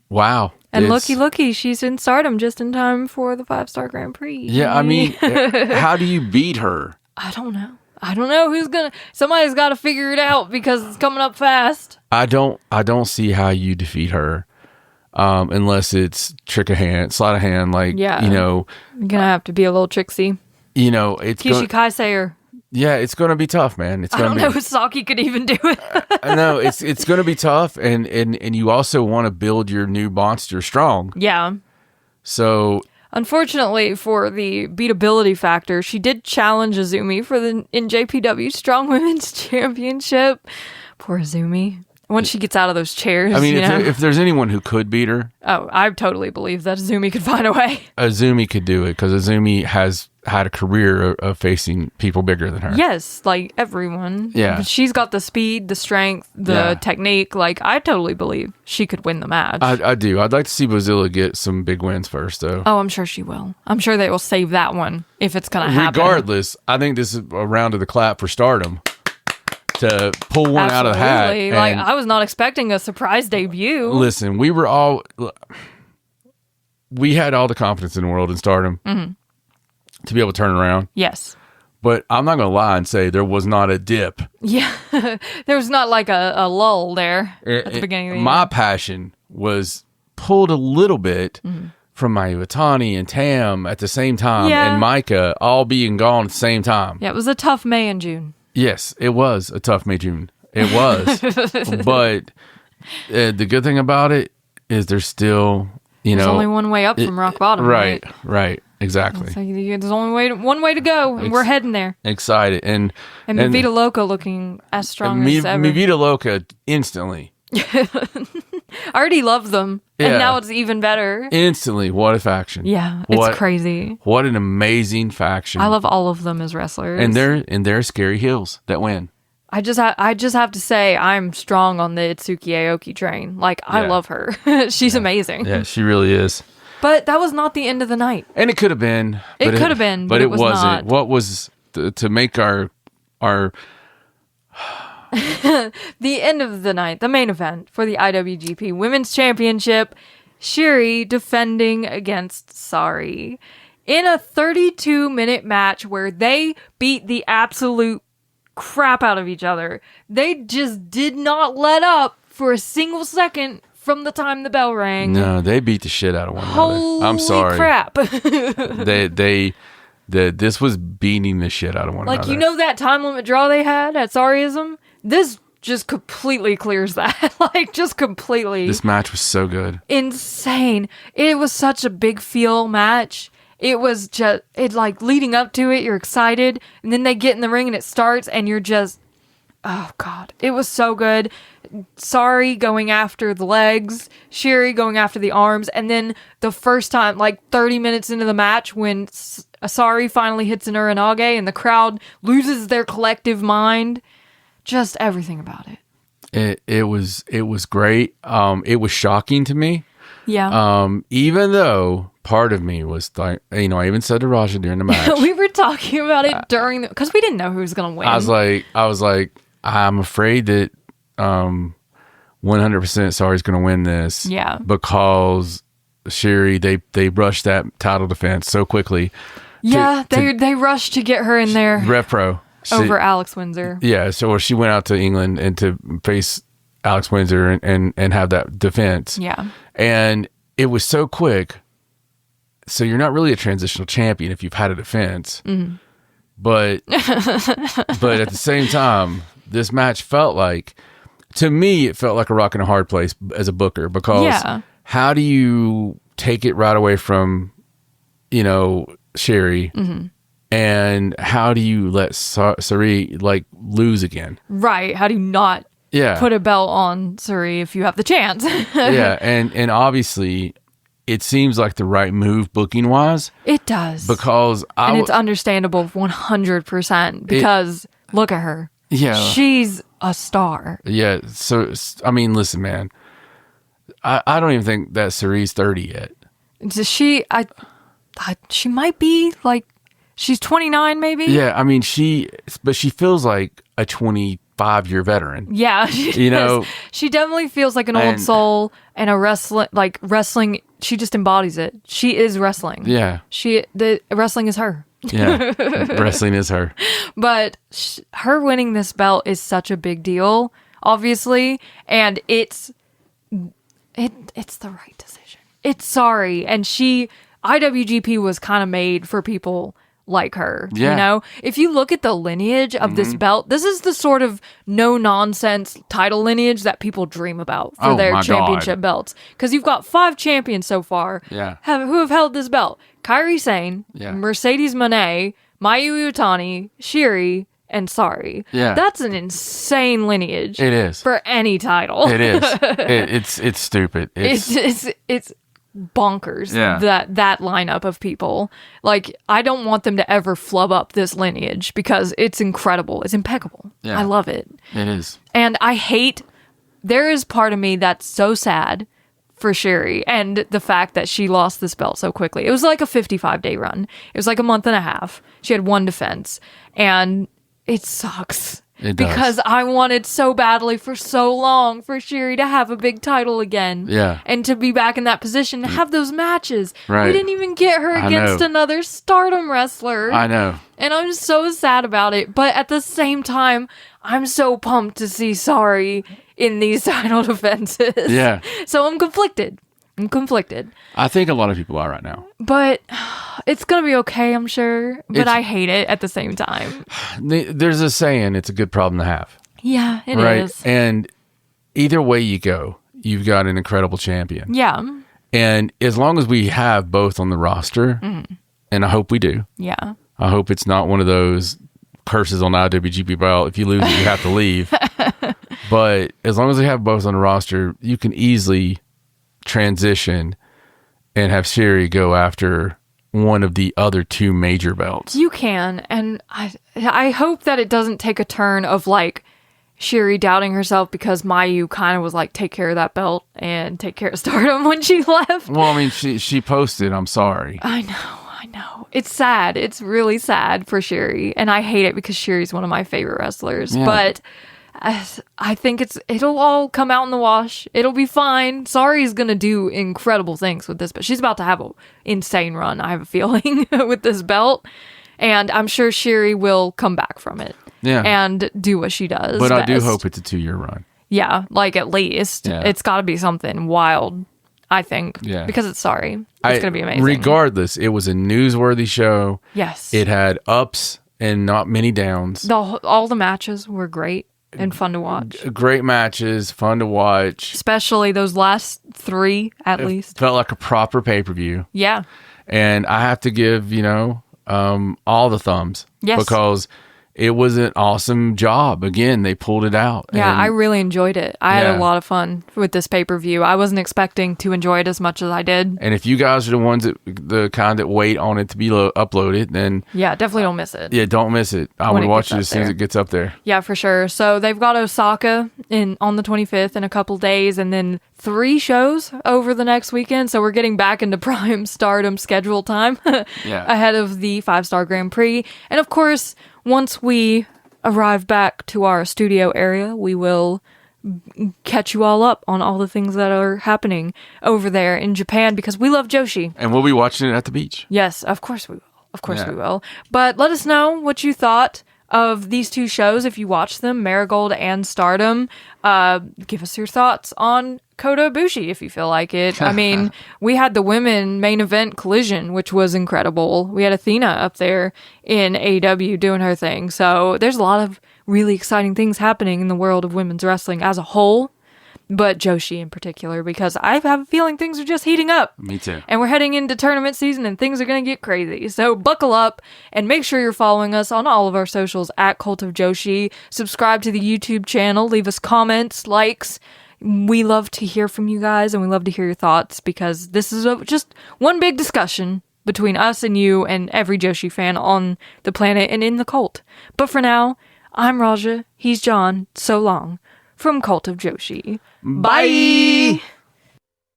Speaker 3: wow.
Speaker 2: And
Speaker 3: It's-
Speaker 2: looky, she's in Stardom just in time for the 5-star Grand Prix.
Speaker 3: Yeah, I mean, how do you beat her?
Speaker 2: I don't know. Somebody's got to figure it out because it's coming up fast.
Speaker 3: I don't see how you defeat her, unless it's sleight of hand,
Speaker 2: Yeah.
Speaker 3: you're
Speaker 2: You're going to have to be a little tricksy.
Speaker 3: it's
Speaker 2: Kishi Kaisei.
Speaker 3: it's going to be tough, man. It's
Speaker 2: I
Speaker 3: going
Speaker 2: don't
Speaker 3: to
Speaker 2: know
Speaker 3: be.
Speaker 2: if Saki could even do it.
Speaker 3: I know it's going to be tough, and you also want to build your new monster strong.
Speaker 2: Yeah.
Speaker 3: So
Speaker 2: Unfortunately, for the beatability factor, she did challenge Azumi for the NJPW Strong Women's Championship. Poor Azumi. Once she gets out of those chairs,
Speaker 3: I mean,
Speaker 2: you know?
Speaker 3: if there's anyone who could beat her,
Speaker 2: Oh, I totally believe that Azumi could find a way.
Speaker 3: Azumi could do it, because Azumi has had a career of facing people bigger than her.
Speaker 2: Yes, like everyone.
Speaker 3: Yeah.
Speaker 2: But she's got the speed, the strength, the
Speaker 3: Yeah.
Speaker 2: technique. Like, I totally believe she could win the match.
Speaker 3: I do. I'd like to see Bozilla get some big wins first, though.
Speaker 2: Oh, I'm sure she will. I'm sure they will save that one if it's going to happen.
Speaker 3: Regardless, I think this is a round of the clap for Stardom. to pull one out of the hat.
Speaker 2: Absolutely. Like, I was not expecting a surprise debut.
Speaker 3: Listen, we had all the confidence in the world in Stardom to be able to turn around.
Speaker 2: Yes.
Speaker 3: But I'm not going to lie and say there was not a dip.
Speaker 2: Yeah. There was not like a lull there at the beginning of the year.
Speaker 3: My passion was pulled a little bit from my Iwatani and Tam at the same time, and Micah all being gone at the same time.
Speaker 2: Yeah, it was a tough May and June.
Speaker 3: Yes, it was a tough May, June. It was. But the good thing about it is there's still, there's
Speaker 2: only one way up from rock bottom.
Speaker 3: Right. Exactly.
Speaker 2: So there's only one way to go, and we're heading there.
Speaker 3: Excited. And
Speaker 2: Mi Vida Loca looking as strong as ever.
Speaker 3: Mi Vida Loca instantly.
Speaker 2: I already love them, and now it's even better.
Speaker 3: Instantly, what a faction!
Speaker 2: Yeah, it's crazy.
Speaker 3: What an amazing faction!
Speaker 2: I love all of them as wrestlers,
Speaker 3: and they're scary heels that win.
Speaker 2: I just have to say I'm strong on the Itsuki Aoki train. Like I love her. She's amazing.
Speaker 3: Yeah, she really is.
Speaker 2: But that was not the end of the night.
Speaker 3: And it could have been.
Speaker 2: It could have been, but it wasn't. Not.
Speaker 3: What was to make our
Speaker 2: the end of the night, the main event for the IWGP Women's Championship, Shiri defending against Sari in a 32-minute match where they beat the absolute crap out of each other. They just did not let up for a single second from the time the bell rang.
Speaker 3: No, they beat the shit out of one another. I'm sorry.
Speaker 2: Crap.
Speaker 3: This was beating the shit out of one another.
Speaker 2: Like, that time limit draw they had at Sariism? This just completely clears that. Like, just completely.
Speaker 3: This match was so good.
Speaker 2: Insane. It was such a big feel match. It was just, leading up to it, you're excited, and then they get in the ring and it starts, and you're just, oh God. It was so good. Sari going after the legs, Shiri going after the arms, and then the first time, 30 minutes into the match, when Sari finally hits an Uranage and the crowd loses their collective mind. Just everything about it.
Speaker 3: It was great. It was shocking to me.
Speaker 2: Yeah.
Speaker 3: Even though part of me was like, I even said to Raja during the match.
Speaker 2: We were talking about it because we didn't know who was going to win.
Speaker 3: I was like, I'm afraid that 100% Sari's going to win this.
Speaker 2: Yeah.
Speaker 3: Because Shiri, they rushed that title defense so quickly.
Speaker 2: Yeah, they rushed to get her in there.
Speaker 3: Rev Pro.
Speaker 2: Over Alex Windsor.
Speaker 3: Yeah, so she went out to England and to face Alex Windsor and have that defense.
Speaker 2: Yeah.
Speaker 3: And it was so quick. So you're not really a transitional champion if you've had a defense. Mm-hmm. But at the same time, this match felt like, to me, it felt like a rock and a hard place as a booker, because how do you take it right away from, Shiri? Mm-hmm. And how do you let Sari lose again? Right.
Speaker 2: How do you not put a belt on Sari if you have the chance?
Speaker 3: Yeah, and obviously it seems like the right move booking wise.
Speaker 2: It does.
Speaker 3: Because
Speaker 2: it's understandable 100% because look at her.
Speaker 3: Yeah.
Speaker 2: She's a star.
Speaker 3: Yeah. So I mean, listen, man. I don't even think that Sari's 30 yet.
Speaker 2: She might be she's 29, maybe?
Speaker 3: Yeah, I mean, she feels like a 25-year veteran.
Speaker 2: Yeah, she definitely feels like an old soul, and wrestling, she just embodies it. She is wrestling.
Speaker 3: Yeah.
Speaker 2: The wrestling is her.
Speaker 3: Yeah, wrestling is her.
Speaker 2: But her winning this belt is such a big deal, obviously, and it's the right decision. It's Sari, and IWGP was kind of made for people like her.
Speaker 3: Yeah.
Speaker 2: If you look at the lineage of this belt, this is the sort of no nonsense title lineage that people dream about for their championship belts. Because you've got 5 champions so far who have held this belt: Kairi Sane, Mercedes Moné, Mayu Iwatani, Shiri, and Sari.
Speaker 3: Yeah.
Speaker 2: That's an insane lineage.
Speaker 3: It is.
Speaker 2: For any title.
Speaker 3: It is. It's stupid.
Speaker 2: It's bonkers, that lineup of people. I don't want them to ever flub up this lineage because it's incredible. It's impeccable. I love it.
Speaker 3: It is.
Speaker 2: And there is part of me that's so sad for Shiri and the fact that she lost this belt so quickly. It was like a 55-day run. It was like a month and a half. She had one defense, and it sucks.
Speaker 3: It does.
Speaker 2: Because I wanted so badly for so long for Shiri to have a big title again.
Speaker 3: Yeah.
Speaker 2: And to be back in that position, to have those matches.
Speaker 3: Right.
Speaker 2: We didn't even get her against another Stardom wrestler.
Speaker 3: I know.
Speaker 2: And I'm so sad about it. But at the same time, I'm so pumped to see Sari in these title defenses.
Speaker 3: Yeah.
Speaker 2: So I'm conflicted.
Speaker 3: I think a lot of people are right now.
Speaker 2: But it's going to be okay, I'm sure. But
Speaker 3: It's-
Speaker 2: I hate it at the same time.
Speaker 3: There's a saying, it's a good problem to have.
Speaker 2: Yeah, it
Speaker 3: Right?
Speaker 2: is.
Speaker 3: And either way you go, you've got an incredible champion.
Speaker 2: Yeah.
Speaker 3: And as long as we have both on the roster, and I hope we do,
Speaker 2: Yeah.
Speaker 3: I hope it's not one of those curses on IWGP belt. If you lose it, you have to leave. But as long as we have both on the roster, you can easily transition and have Shiri go after one of the other two major belts.
Speaker 2: You can. And I hope that it doesn't take a turn of like Shiri doubting herself because Mayu kind of was like, take care of that belt and take care of Stardom when she left.
Speaker 3: Well, I mean, she posted, I'm sorry.
Speaker 2: I know. It's sad. It's really sad for Shiri. And I hate it because Shiri's one of my favorite wrestlers.
Speaker 3: Yeah.
Speaker 2: But I think it'll all come out in the wash. It'll be fine. Sari's going to do incredible things with this, but she's about to have an insane run, I have a feeling, with this belt. And I'm sure Shiri will come back from it.
Speaker 3: Yeah.
Speaker 2: And do what she does.
Speaker 3: But
Speaker 2: best.
Speaker 3: I do hope it's a 2-year run.
Speaker 2: Yeah, like at least.
Speaker 3: Yeah.
Speaker 2: It's got to be something wild, I think.
Speaker 3: Yeah.
Speaker 2: Because it's Sari. It's going to be amazing.
Speaker 3: Regardless, it was a newsworthy show.
Speaker 2: Yes.
Speaker 3: It had ups and not many downs.
Speaker 2: All the matches were great and fun to watch.
Speaker 3: Great matches, fun to watch.
Speaker 2: Especially those last 3, at least.
Speaker 3: Felt like a proper pay-per-view.
Speaker 2: Yeah.
Speaker 3: And I have to give, all the thumbs.
Speaker 2: Yes.
Speaker 3: Because it was an awesome job. Again, they pulled it out.
Speaker 2: Yeah,
Speaker 3: And
Speaker 2: I really enjoyed it. I had
Speaker 3: Yeah.
Speaker 2: a lot of fun with this pay-per-view. I wasn't expecting to enjoy it as much as I did.
Speaker 3: And if you guys are the kind that wait on it to be uploaded, then
Speaker 2: Yeah, definitely don't miss it.
Speaker 3: yeah, don't miss it. I
Speaker 2: When
Speaker 3: would
Speaker 2: it
Speaker 3: watch
Speaker 2: gets
Speaker 3: it
Speaker 2: up
Speaker 3: as soon as
Speaker 2: there.
Speaker 3: it gets up there.
Speaker 2: Yeah, for sure. So they've got Osaka on the 25th in a couple days, and then 3 shows over the next weekend. So we're getting back into prime Stardom schedule time ahead of the 5-Star Grand Prix. And of course, once we arrive back to our studio area, we will catch you all up on all the things that are happening over there in Japan because we love Joshi.
Speaker 3: And we'll be watching it at the beach.
Speaker 2: Yes, of course we will. Of course
Speaker 3: Yeah.
Speaker 2: we will. But let us know what you thought of these 2 shows if you watched them, Marigold and Stardom. Give us your thoughts on Kota Ibushi if you feel like it. I mean, we had the women main event Collision, which was incredible. We had Athena up there in AEW doing her thing. So there's a lot of really exciting things happening in the world of women's wrestling as a whole, but Joshi in particular, because I have a feeling things are just heating up.
Speaker 3: Me too.
Speaker 2: And we're heading into tournament season and things are going to get crazy. So buckle up and make sure you're following us on all of our socials at Cult of Joshi. Subscribe to the YouTube channel. Leave us comments, likes. We love to hear from you guys and we love to hear your thoughts because this is just one big discussion between us and you and every Joshi fan on the planet and in the cult. But for now, I'm Raja. He's John. So long from Cult of Joshi. Bye.